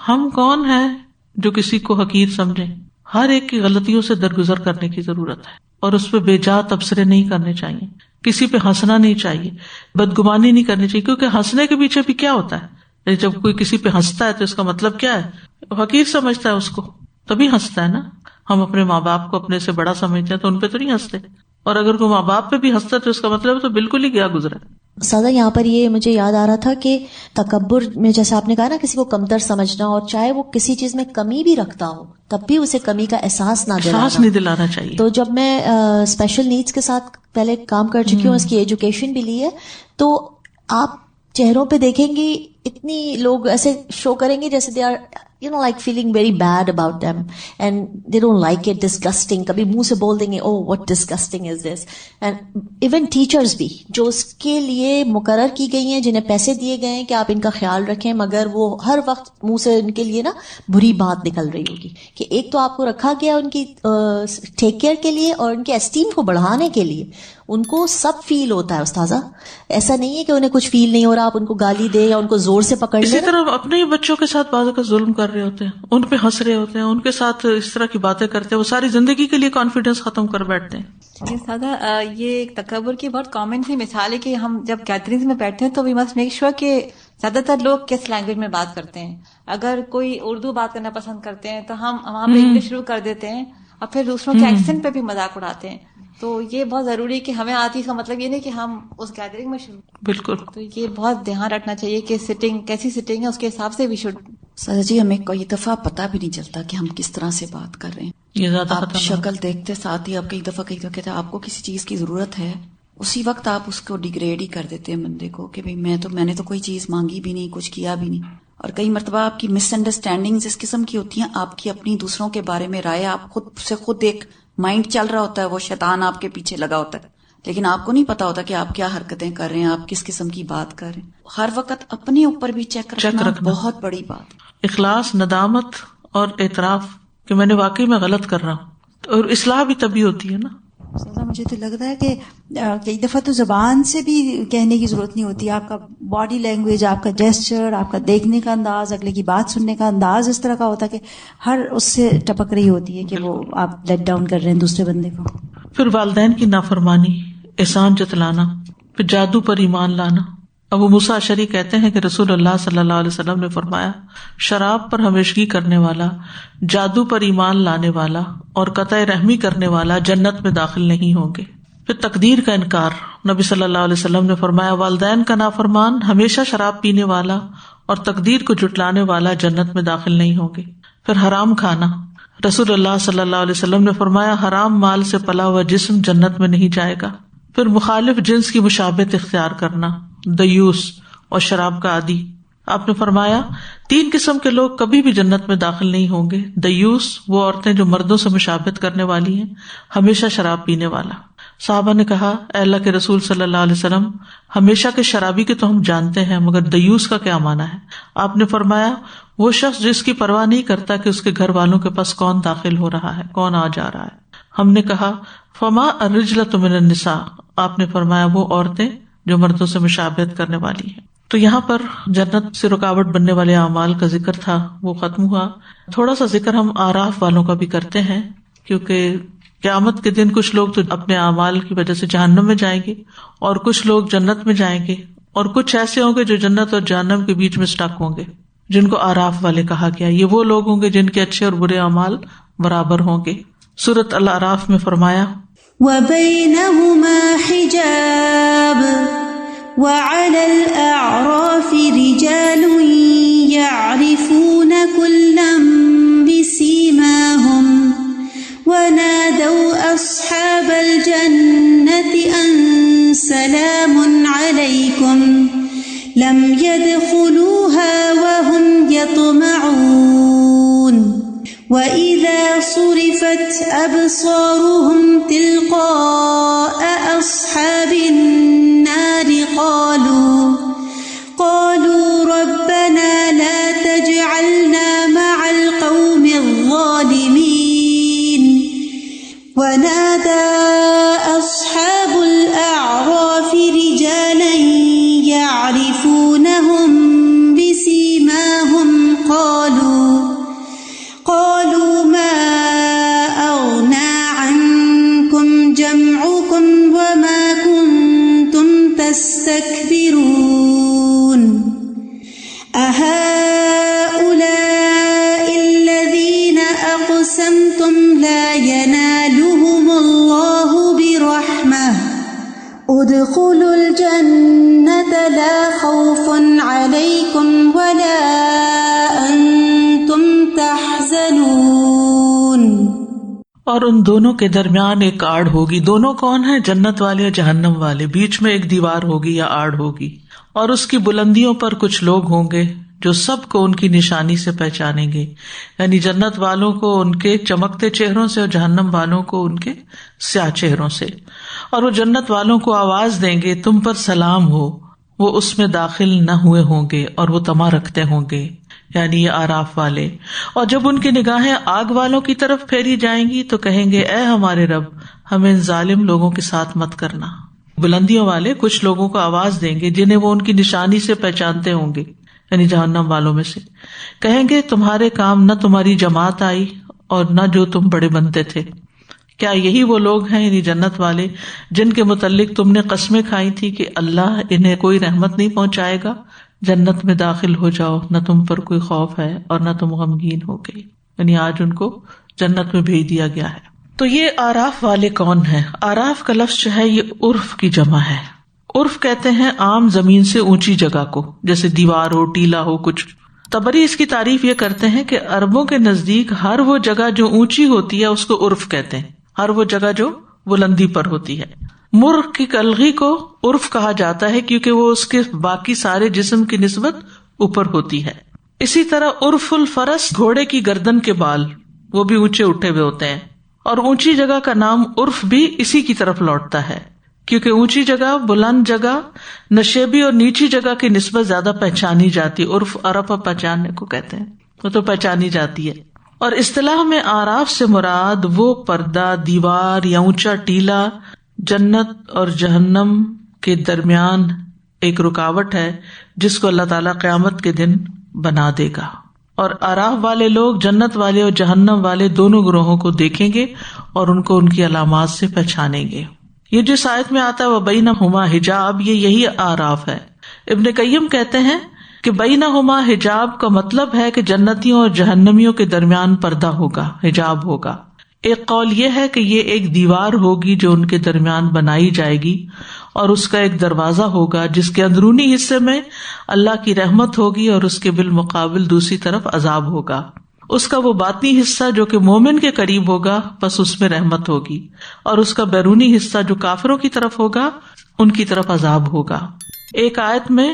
ہم کون ہیں جو کسی کو حقیر سمجھیں؟ ہر ایک کی غلطیوں سے درگزر کرنے کی ضرورت ہے اور اس پہ بے جا تبصرے نہیں کرنے چاہیے. کسی پہ ہنسنا نہیں چاہیے، بدگمانی نہیں کرنی چاہیے، کیونکہ ہنسنے کے پیچھے بھی کیا ہوتا ہے؟ جب کوئی کسی پہ ہنستا ہے تو اس کا مطلب کیا ہے؟ حقیر سمجھتا ہے اس کو، تبھی ہنستا ہے نا. ہم اپنے ماں باپ کو اپنے سے بڑا سمجھتے ہیں تو ان پہ تو نہیں ہنستے، اور اگر کوئی ماں باپ پہ بھی ہنستا ہے تو اس کا مطلب تو بالکل ہی گیا گزرا. سادہ یہاں پر یہ مجھے یاد آ رہا تھا کہ تکبر میں جیسے آپ نے کہا نا کسی کو کمتر سمجھنا، اور چاہے وہ کسی چیز میں کمی بھی رکھتا ہو تب بھی اسے کمی کا احساس نہیں دلانا چاہیے. تو جب میں اسپیشل نیڈس کے ساتھ پہلے کام کر چکی ہوں، اس کی ایجوکیشن بھی لی ہے، تو آپ چہروں پہ دیکھیں گی اتنی لوگ ایسے شو کریں گے جیسے they are like feeling very bad about them and they don't like it, disgusting. کبھی منہ سے بول دیں گے oh what disgusting is this. and even teachers بھی جو اس کے لیے مقرر کی گئی ہیں، جنہیں پیسے دیے گئے ہیں کہ آپ ان کا خیال رکھیں، مگر وہ ہر وقت منہ سے ان کے لیے نا بری بات نکل رہی ہوگی کہ ایک تو آپ کو رکھا گیا ان کی ٹیک کیئر کے لیے اور ان کے اسٹیم کو بڑھانے کے لیے. ان کو سب فیل ہوتا ہے استاذہ، ایسا نہیں ہے کہ انہیں کچھ فیل نہیں ہو رہا، آپ ان کو گالی دیں یا ان کو زور سے پکڑ لیں. اسی طرح اپنے ہی بچوں کے ساتھ بعض کا ظلم کر رہے ہوتے ہیں، ان پہ ہنس رہے ہوتے ہیں، ان کے ساتھ اس طرح کی باتیں کرتے ہیں، وہ ساری زندگی کے لیے کانفیڈینس ختم کر بیٹھتے ہیں. سادہ یہ ایک تکبر کی بہت کامن سی مثال ہے کہ ہم جب گیدرنگز میں بیٹھتے ہیں تو وی مسٹ میک شیور کہ زیادہ تر لوگ کس لینگویج میں بات کرتے ہیں. اگر کوئی اردو بات کرنا پسند کرتے ہیں تو ہم وہاں پہ انگلش شروع کر دیتے ہیں اور پھر دوسروں کے ایکسنٹ پہ بھی مذاق اڑاتے ہیں. تو یہ بہت ضروری کہ ہمیں آتی کا مطلب یہ نہیں کہ ہم اس گیدرنگ میں شروع. بالکل. تو یہ بہت دھیان رکھنا چاہیے کہ سٹنگ کیسی سٹنگ ہے اس کے حساب سے بھی شروع. سر جی ہمیں کئی دفعہ پتہ بھی نہیں چلتا کہ ہم کس طرح سے بات کر رہے ہیں. یہ زیادہ آپ شکل دیکھتے ساتھ ہی آپ کئی دفعہ کہتے ہیں آپ کو کسی چیز کی ضرورت ہے، اسی وقت آپ اس کو ڈیگریڈ ہی کر دیتے ہیں بندے کو کہ میں نے تو کوئی چیز مانگی بھی نہیں، کچھ کیا بھی نہیں. اور کئی مرتبہ آپ کی مس انڈرسٹینڈنگز اس قسم کی ہوتی ہیں، آپ کی اپنی دوسروں کے بارے میں رائے، آپ خود ایک مائنڈ چل رہا ہوتا ہے، وہ شیطان آپ کے پیچھے لگا ہوتا ہے، لیکن آپ کو نہیں پتا ہوتا کہ آپ کیا حرکتیں کر رہے ہیں، آپ کس قسم کی بات کر رہے ہیں. ہر وقت اپنے اوپر بھی چیک رکھنا بہت بڑی بات. اخلاص، ندامت اور اعتراف کہ میں نے واقعی میں غلط کر رہا ہوں، اور اصلاح بھی تبھی ہوتی ہے نا. مجھے تو لگ رہا ہے کہ کئی دفعہ تو زبان سے بھی کہنے کی ضرورت نہیں ہوتی، آپ کا باڈی لینگویج، آپ کا جیسچر، آپ کا دیکھنے کا انداز، اگلے کی بات سننے کا انداز اس طرح کا ہوتا ہے کہ ہر اس سے ٹپک رہی ہوتی ہے کہ وہ آپ لیٹ ڈاؤن کر رہے ہیں دوسرے بندے کو. پھر والدین کی نافرمانی، احسان جتلانا، پھر جادو پر ایمان لانا. ابو موسیٰ اشعری کہتے ہیں کہ رسول اللہ صلی اللہ علیہ وسلم نے فرمایا شراب پر ہمیشگی کرنے والا، جادو پر ایمان لانے والا اور قطع رحمی کرنے والا جنت میں داخل نہیں ہوں گے. پھر تقدیر کا انکار. نبی صلی اللہ علیہ وسلم نے فرمایا والدین کا نافرمان، ہمیشہ شراب پینے والا اور تقدیر کو جھٹلانے والا جنت میں داخل نہیں ہوں گے. پھر حرام کھانا. رسول اللہ صلی اللہ علیہ وسلم نے فرمایا حرام مال سے پلا ہوا جسم جنت میں نہیں جائے گا. پھر مخالف جنس کی مشابہت اختیار کرنا، دیوس اور شراب کا عادی. آپ نے فرمایا 3 قسم کے لوگ کبھی بھی جنت میں داخل نہیں ہوں گے. دیوس وہ عورتیں جو مردوں سے مشابہت کرنے والی ہیں, ہمیشہ شراب پینے والا. صحابہ نے کہا اے اللہ کے رسول صلی اللہ علیہ وسلم, ہمیشہ کے شرابی کے تو ہم جانتے ہیں, مگر دیوس کا کیا معنی ہے؟ آپ نے فرمایا وہ شخص جس کی پرواہ نہیں کرتا کہ اس کے گھر والوں کے پاس کون داخل ہو رہا ہے, کون آ جا رہا ہے. ہم نے کہا فما الرجلۃ من النساء, آپ نے فرمایا وہ عورتیں جو مردوں سے مشابہت کرنے والی ہیں. تو یہاں پر جنت سے رکاوٹ بننے والے اعمال کا ذکر تھا, وہ ختم ہوا. تھوڑا سا ذکر ہم آراف والوں کا بھی کرتے ہیں, کیونکہ قیامت کے دن کچھ لوگ تو اپنے اعمال کی وجہ سے جہنم میں جائیں گے اور کچھ لوگ جنت میں جائیں گے, اور کچھ ایسے ہوں گے جو جنت اور جہنم کے بیچ میں اسٹک ہوں گے, جن کو آراف والے کہا گیا. یہ وہ لوگ ہوں گے جن کے اچھے اور برے اعمال برابر ہوں گے. سورۃ الاعراف میں فرمایا وَبَيْنَهُمَا حِجَابٌ وَعَلَى الْأَعْرَافِ رِجَالٌ يَعْرِفُونَ كُلًّا بِسِيمَاهُمْ وَنَادَوْا أَصْحَابَ الْجَنَّةِ أَن سَلَامٌ عَلَيْكُمْ لَمْ يَدْخُلُوهَا وَهُمْ يَطْمَعُونَ وَإِذَا صُرِفَتْ أَبْصَارُهُمْ تِلْقَاءَ أَصْحَابِ النَّارِ قَالُوا رَبَّنَا لَا تَجْعَلْنَا مَعَ الْقَوْمِ الظَّالِمِينَ وَنَادَى أَصْحَابُ الْأَعْرَافِ رِجَالًا يَعْرِفُونَهُم بِسِيمَاهُمْ قالوا ما أغنى عنكم جمعكم وما كنتم تستكبرون أهؤلاء الذين أقسمتم لا ينالهم الله برحمة ادخلوا الجنة لا خوف عليكم ولا اور ان دونوں کے درمیان ایک آڑ ہوگی. دونوں کون ہیں؟ جنت والے اور جہنم والے. بیچ میں ایک دیوار ہوگی یا آڑ ہوگی, اور اس کی بلندیوں پر کچھ لوگ ہوں گے جو سب کو ان کی نشانی سے پہچانیں گے. یعنی جنت والوں کو ان کے چمکتے چہروں سے اور جہنم والوں کو ان کے سیاہ چہروں سے. اور وہ جنت والوں کو آواز دیں گے تم پر سلام ہو. وہ اس میں داخل نہ ہوئے ہوں گے اور وہ طمع رکھتے ہوں گے, یعنی یہ آراف والے. اور جب ان کی نگاہیں آگ والوں کی طرف پھیری جائیں گی تو کہیں گے اے ہمارے رب, ہمیں ان ظالم لوگوں کے ساتھ مت کرنا. بلندیوں والے کچھ لوگوں کو آواز دیں گے جنہیں وہ ان کی نشانی سے پہچانتے ہوں گے, یعنی جہنم والوں میں سے. کہیں گے تمہارے کام نہ تمہاری جماعت آئی اور نہ جو تم بڑے بنتے تھے. کیا یہی وہ لوگ ہیں, یعنی جنت والے, جن کے متعلق تم نے قسمیں کھائی تھی کہ اللہ انہیں کوئی رحمت نہیں پہنچائے گا؟ جنت میں داخل ہو جاؤ, نہ تم پر کوئی خوف ہے اور نہ تم غمگین ہو گئے. یعنی آج ان کو جنت میں بھیج دیا گیا ہے. تو یہ آراف والے کون ہیں؟ آراف کا لفظ جو ہے یہ عرف کی جمع ہے. عرف کہتے ہیں عام زمین سے اونچی جگہ کو, جیسے دیوار ہو, ٹیلا ہو کچھ. طبری اس کی تعریف یہ کرتے ہیں کہ عربوں کے نزدیک ہر وہ جگہ جو اونچی ہوتی ہے اس کو عرف کہتے ہیں, ہر وہ جگہ جو بلندی پر ہوتی ہے. مرغ کی کلغی کو عرف کہا جاتا ہے کیونکہ وہ اس کے باقی سارے جسم کی نسبت اوپر ہوتی ہے. اسی طرح عرف الفرس گھوڑے کی گردن کے بال, وہ بھی اونچے اٹھے ہوئے ہوتے ہیں. اور اونچی جگہ کا نام عرف بھی اسی کی طرف لوٹتا ہے کیونکہ اونچی جگہ, بلند جگہ, نشیبی اور نیچی جگہ کی نسبت زیادہ پہچانی جاتی ہے. عرف عرف پہچاننے کو کہتے ہیں, وہ تو پہچانی جاتی ہے. اور اصطلاح میں آراف سے مراد وہ پردہ, دیوار یا اونچا ٹیلا جنت اور جہنم کے درمیان ایک رکاوٹ ہے جس کو اللہ تعالیٰ قیامت کے دن بنا دے گا. اور آراف والے لوگ جنت والے اور جہنم والے دونوں گروہوں کو دیکھیں گے اور ان کو ان کی علامات سے پہچانیں گے. یہ جو آیت میں آتا ہے وَبَيْنَهُمَا حجاب, یہی آراف ہے. ابن قیم کہتے ہیں کہ بینہما حجاب کا مطلب ہے کہ جنتیوں اور جہنمیوں کے درمیان پردہ ہوگا, حجاب ہوگا. ایک قول یہ ہے کہ یہ ایک دیوار ہوگی جو ان کے درمیان بنائی جائے گی اور اس کا ایک دروازہ ہوگا جس کے اندرونی حصے میں اللہ کی رحمت ہوگی اور اس کے بالمقابل دوسری طرف عذاب ہوگا. اس کا وہ باطنی حصہ جو کہ مومن کے قریب ہوگا بس اس میں رحمت ہوگی, اور اس کا بیرونی حصہ جو کافروں کی طرف ہوگا ان کی طرف عذاب ہوگا. ایک آیت میں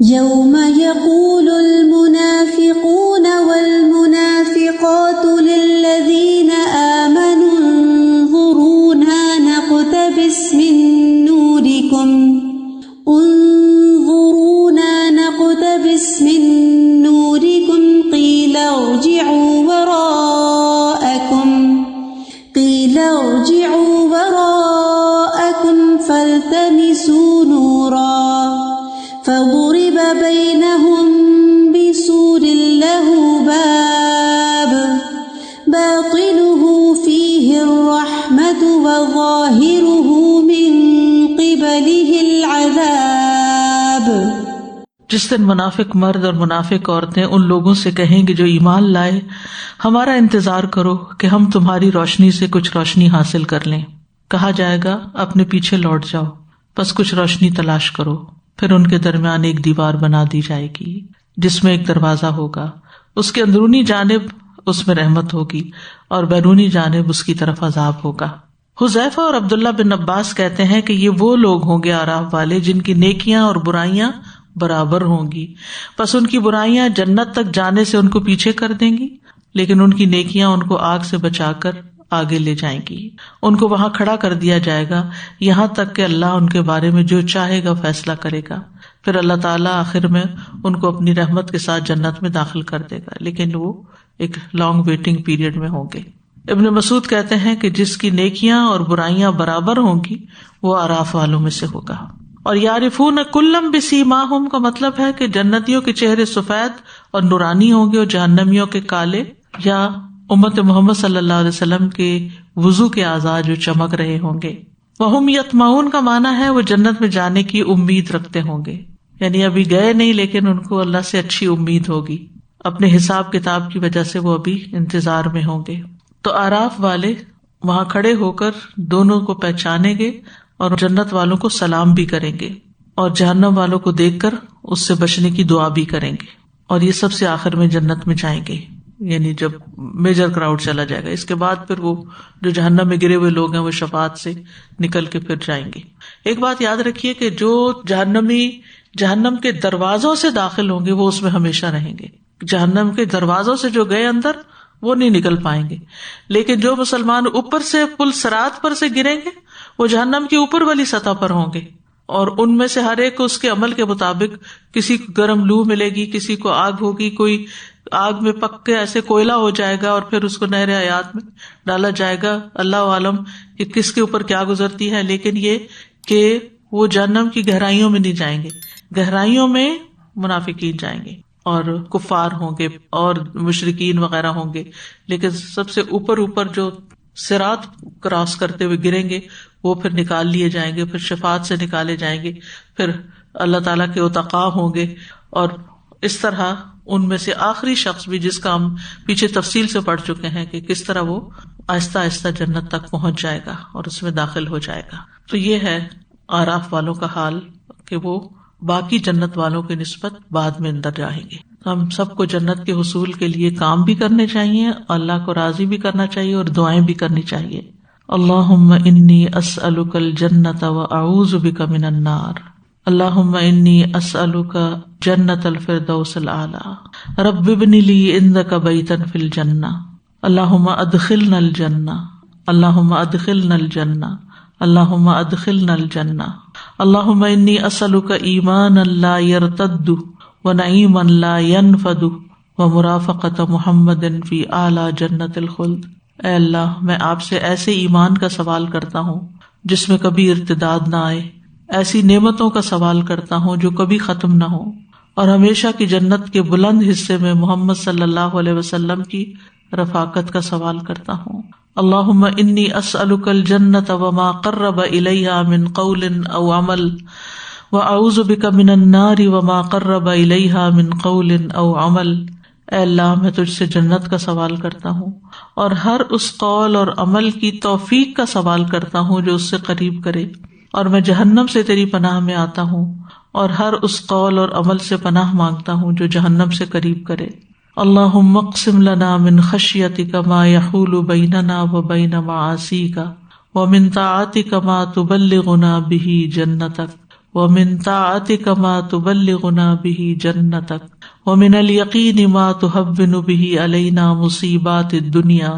يوم يقول المنافقون والمنافقات للذين آمنوا انظرونا نقتبس من نوركم قيل ارجعوا وراءكم فالتمسوا نورا فضرب بينهم بسور له باب باطنه فيه الرحمة وظاهره من قبله العذاب۔ جس دن منافق مرد اور منافق عورتیں ان لوگوں سے کہیں گے جو ایمان لائے، ہمارا انتظار کرو کہ ہم تمہاری روشنی سے کچھ روشنی حاصل کر لیں۔ کہا جائے گا اپنے پیچھے لوٹ جاؤ، بس کچھ روشنی تلاش کرو۔ پھر ان کے درمیان ایک دیوار بنا دی جائے گی جس میں ایک دروازہ ہوگا، اس کے اندرونی جانب اس میں رحمت ہوگی اور بیرونی جانب اس کی طرف عذاب ہوگا۔ حذیفہ اور عبداللہ بن عباس کہتے ہیں کہ یہ وہ لوگ ہوں گے اعراف والے جن کی نیکیاں اور برائیاں برابر ہوں گی، پس ان کی برائیاں جنت تک جانے سے ان کو پیچھے کر دیں گی، لیکن ان کی نیکیاں ان کو آگ سے بچا کر آگے لے جائیں گی۔ ان کو وہاں کھڑا کر دیا جائے گا یہاں تک کہ اللہ ان کے بارے میں جو چاہے گا فیصلہ کرے گا، پھر اللہ تعالیٰ آخر میں ان کو اپنی رحمت کے ساتھ جنت میں داخل کر دے گا، لیکن وہ ایک لانگ ویٹنگ پیریڈ میں ہوں گے۔ ابن مسعود کہتے ہیں کہ جس کی نیکیاں اور برائیاں برابر ہوں گی وہ اعراف والوں میں سے ہوگا۔ اور یعرفون کلم بسیماہم کا مطلب ہے کہ جنتیوں کے چہرے سفید اور نورانی ہوں گے اور جہنمیوں کے کالے، یا امت محمد صلی اللہ علیہ وسلم کے وضو کے اعضاء جو چمک رہے ہوں گے۔ وہم یطمعون کا معنی ہے وہ جنت میں جانے کی امید رکھتے ہوں گے، یعنی ابھی گئے نہیں لیکن ان کو اللہ سے اچھی امید ہوگی، اپنے حساب کتاب کی وجہ سے وہ ابھی انتظار میں ہوں گے۔ تو اعراف والے وہاں کھڑے ہو کر دونوں کو پہچانیں گے اور جنت والوں کو سلام بھی کریں گے، اور جہنم والوں کو دیکھ کر اس سے بچنے کی دعا بھی کریں گے، اور یہ سب سے آخر میں جنت میں جائیں گے، یعنی جب میجر کراؤڈ چلا جائے گا۔ اس کے بعد پھر وہ جو جہنم میں گرے ہوئے لوگ ہیں وہ شفاعت سے نکل کے پھر جائیں گے۔ ایک بات یاد رکھیے کہ جو جہنمی جہنم کے دروازوں سے داخل ہوں گے وہ اس میں ہمیشہ رہیں گے، جہنم کے دروازوں سے جو گئے اندر وہ نہیں نکل پائیں گے، لیکن جو مسلمان اوپر سے پل صراط پر سے گریں گے وہ جہنم کی اوپر والی سطح پر ہوں گے، اور ان میں سے ہر ایک کو اس کے عمل کے مطابق، کسی کو گرم لو ملے گی، کسی کو آگ ہوگی، کوئی آگ میں پک کے ایسے کوئلہ ہو جائے گا اور پھر اس کو نہر حیات میں ڈالا جائے گا۔ اللہ عالم کہ کس کے اوپر کیا گزرتی ہے، لیکن یہ کہ وہ جہنم کی گہرائیوں میں نہیں جائیں گے، گہرائیوں میں منافقین جائیں گے اور کفار ہوں گے اور مشرکین وغیرہ ہوں گے، لیکن سب سے اوپر جو صراط کراس کرتے ہوئے گریں گے وہ پھر نکال لیے جائیں گے، پھر شفاعت سے نکالے جائیں گے، پھر اللہ تعالیٰ کے اتقاء ہوں گے، اور اس طرح ان میں سے آخری شخص بھی جس کا ہم پیچھے تفصیل سے پڑھ چکے ہیں کہ کس طرح وہ آہستہ آہستہ جنت تک پہنچ جائے گا اور اس میں داخل ہو جائے گا۔ تو یہ ہے اعراف والوں کا حال کہ وہ باقی جنت والوں کی نسبت بعد میں اندر جائیں گے۔ ہم سب کو جنت کے حصول کے لیے کام بھی کرنے چاہیے، اللہ کو راضی بھی کرنا چاہیے اور دعائیں بھی کرنی چاہیے۔ اللہم انی اسألک الجنت واعوذ بک من النار، اللہم انی اسألک جنت الفردوس الاعلی، رب ابن لی عندک بیتا فی الجنہ، اللہم ادخلنا الجنہ، اللہم ادخلنا الجنہ، اللہم ادخلنا الجنہ، اللہم انی اسألک ایمانا لا یرتد ونعیما لا ینفد ومرافقۃ محمد فی اعلی جنت الخلد۔ اے اللہ، میں آپ سے ایسے ایمان کا سوال کرتا ہوں جس میں کبھی ارتداد نہ آئے، ایسی نعمتوں کا سوال کرتا ہوں جو کبھی ختم نہ ہو، اور ہمیشہ کی جنت کے بلند حصے میں محمد صلی اللہ علیہ وسلم کی رفاقت کا سوال کرتا ہوں۔ اللہم انی اسألک الجنت وما قرب الیہا من قول او عمل، واعوذ بک من النار وما قرب الیہا من قول او عمل۔ اے اللہ، میں تجھ سے جنت کا سوال کرتا ہوں اور ہر اس قول اور عمل کی توفیق کا سوال کرتا ہوں جو اس سے قریب کرے، اور میں جہنم سے تیری پناہ میں آتا ہوں اور ہر اس قول اور عمل سے پناہ مانگتا ہوں جو جہنم سے قریب کرے۔ اللہم اقسم لنا من خشیتک ما یحول بیننا وبین معاصیک ومن طاعتک ما تبلغنا به جنتک ومن طاعتک ما تبلغنا به جنتک ومن الیقین ما تهون به علینا مصیبات الدنیا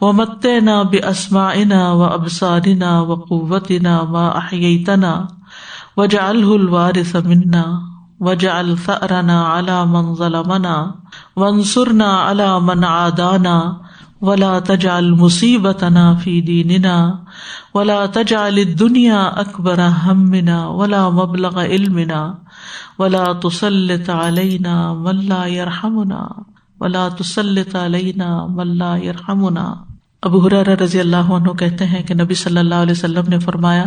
ومتعنا بأسماعنا وأبصارنا وقوتنا ما أحييتنا واجعله الوارث منا واجعل ثأرنا على من ظلمنا وانصرنا على من عادانا ولا تجعل مصیبتنا فی دیننا ولا تجعل الدنیا اکبر ہمنا ولا مبلغ علمنا ولا تسلط علینا من لا یرحمنا ولا تسلط علینا من لا یرحمنا۔ ابو ہریرہ رضی اللہ عنہ کہتے ہیں کہ نبی صلی اللہ علیہ وسلم نے فرمایا،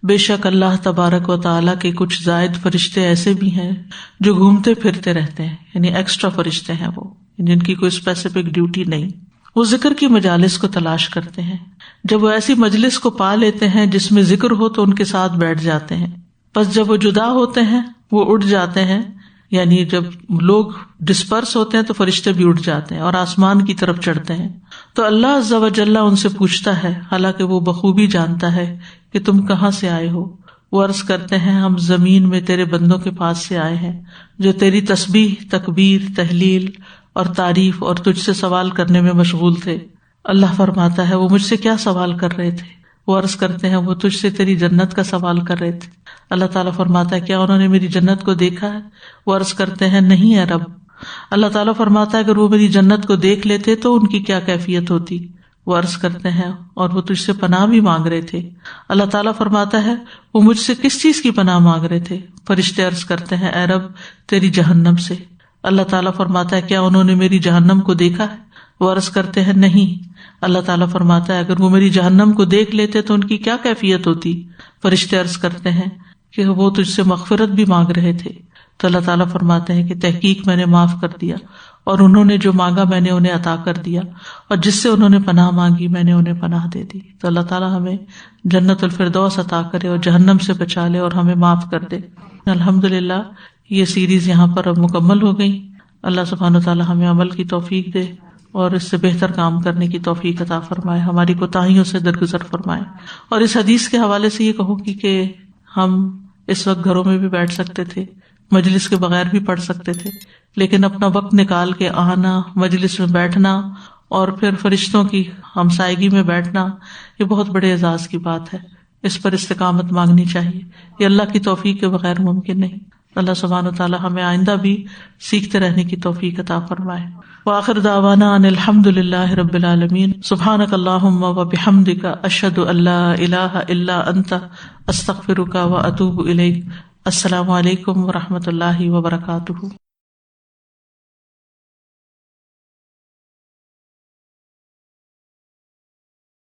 بے شک اللہ تبارک و تعالیٰ کے کچھ زائد فرشتے ایسے بھی ہیں جو گھومتے پھرتے رہتے ہیں، یعنی ایکسٹرا فرشتے ہیں وہ، جن کی کوئی اسپیسیفک ڈیوٹی نہیں۔ وہ ذکر کی مجالس کو تلاش کرتے ہیں، جب وہ ایسی مجلس کو پا لیتے ہیں جس میں ذکر ہو تو ان کے ساتھ بیٹھ جاتے ہیں، پس جب وہ جدا ہوتے ہیں وہ اٹھ جاتے ہیں، یعنی جب لوگ ڈسپرس ہوتے ہیں تو فرشتے بھی اٹھ جاتے ہیں اور آسمان کی طرف چڑھتے ہیں، تو اللہ عز و جل ان سے پوچھتا ہے، حالانکہ وہ بخوبی جانتا ہے کہ تم کہاں سے آئے ہو۔ وہ عرض کرتے ہیں، ہم زمین میں تیرے بندوں کے پاس سے آئے ہیں جو تیری تسبیح، تکبیر، تحلیل اور تعریف اور تجھ سے سوال کرنے میں مشغول تھے۔ اللہ فرماتا ہے، وہ مجھ سے کیا سوال کر رہے تھے؟ وہ عرض کرتے ہیں، وہ تجھ سے تیری جنت کا سوال کر رہے تھے۔ اللہ تعالیٰ فرماتا ہے، کیا انہوں نے میری جنت کو دیکھا ہے؟ وہ عرض کرتے ہیں، نہیں ہے رب۔ اللہ تعالیٰ فرماتا ہے، اگر وہ میری جنت کو دیکھ لیتے تو ان کی کیا کیفیت ہوتی؟ وہ عرض کرتے ہیں، اور وہ تجھ سے پناہ بھی مانگ رہے تھے۔ اللہ تعالیٰ فرماتا ہے، وہ مجھ سے کس چیز کی پناہ مانگ رہے تھے؟ فرشتے عرض کرتے ہیں، اے رب تیری جہنم سے۔ اللہ تعالیٰ فرماتا ہے، کیا انہوں نے میری جہنم کو دیکھا ہے؟ وہ عرض کرتے ہیں، نہیں۔ اللہ تعالیٰ فرماتا ہے، اگر وہ میری جہنم کو دیکھ لیتے تو ان کی کیا کیفیت ہوتی؟ فرشتے عرض کرتے ہیں کہ وہ تجھ سے مغفرت بھی مانگ رہے تھے۔ تو اللہ تعالیٰ فرماتے ہیں کہ تحقیق میں نے معاف کر دیا، اور انہوں نے جو مانگا میں نے انہیں عطا کر دیا، اور جس سے انہوں نے پناہ مانگی میں نے انہیں پناہ دے دی۔ تو اللہ تعالیٰ ہمیں جنت الفردوس عطا کرے اور جہنم سے بچا لے اور ہمیں معاف کر دے۔ الحمدللہ یہ سیریز یہاں پر اب مکمل ہو گئی۔ اللہ سبحانہ وتعالی ہمیں عمل کی توفیق دے اور اس سے بہتر کام کرنے کی توفیق عطا فرمائے، ہماری کوتاہیوں سے درگزر فرمائے۔ اور اس حدیث کے حوالے سے یہ کہوں گی کہ ہم اس وقت گھروں میں بھی بیٹھ سکتے تھے، مجلس کے بغیر بھی پڑھ سکتے تھے، لیکن اپنا وقت نکال کے آنا، مجلس میں بیٹھنا اور پھر فرشتوں کی ہمسائیگی میں بیٹھنا، یہ بہت بڑے اعزاز کی بات ہے۔ اس پر استقامت مانگنی چاہیے، یہ اللہ کی توفیق کے بغیر ممکن نہیں۔ اللہ سبحانہ وتعالی ہمیں آئندہ بھی سیکھتے رہنے کی توفیق عطا فرمائے۔ وآخر دعوانا ان الحمد للہ رب العالمین۔ سبحانک اللہم وبحمدک، اشہد ان لا الہ الا انت، استغفرک واتوب الیک۔ السلام علیکم ورحمۃ اللہ وبرکاتہ۔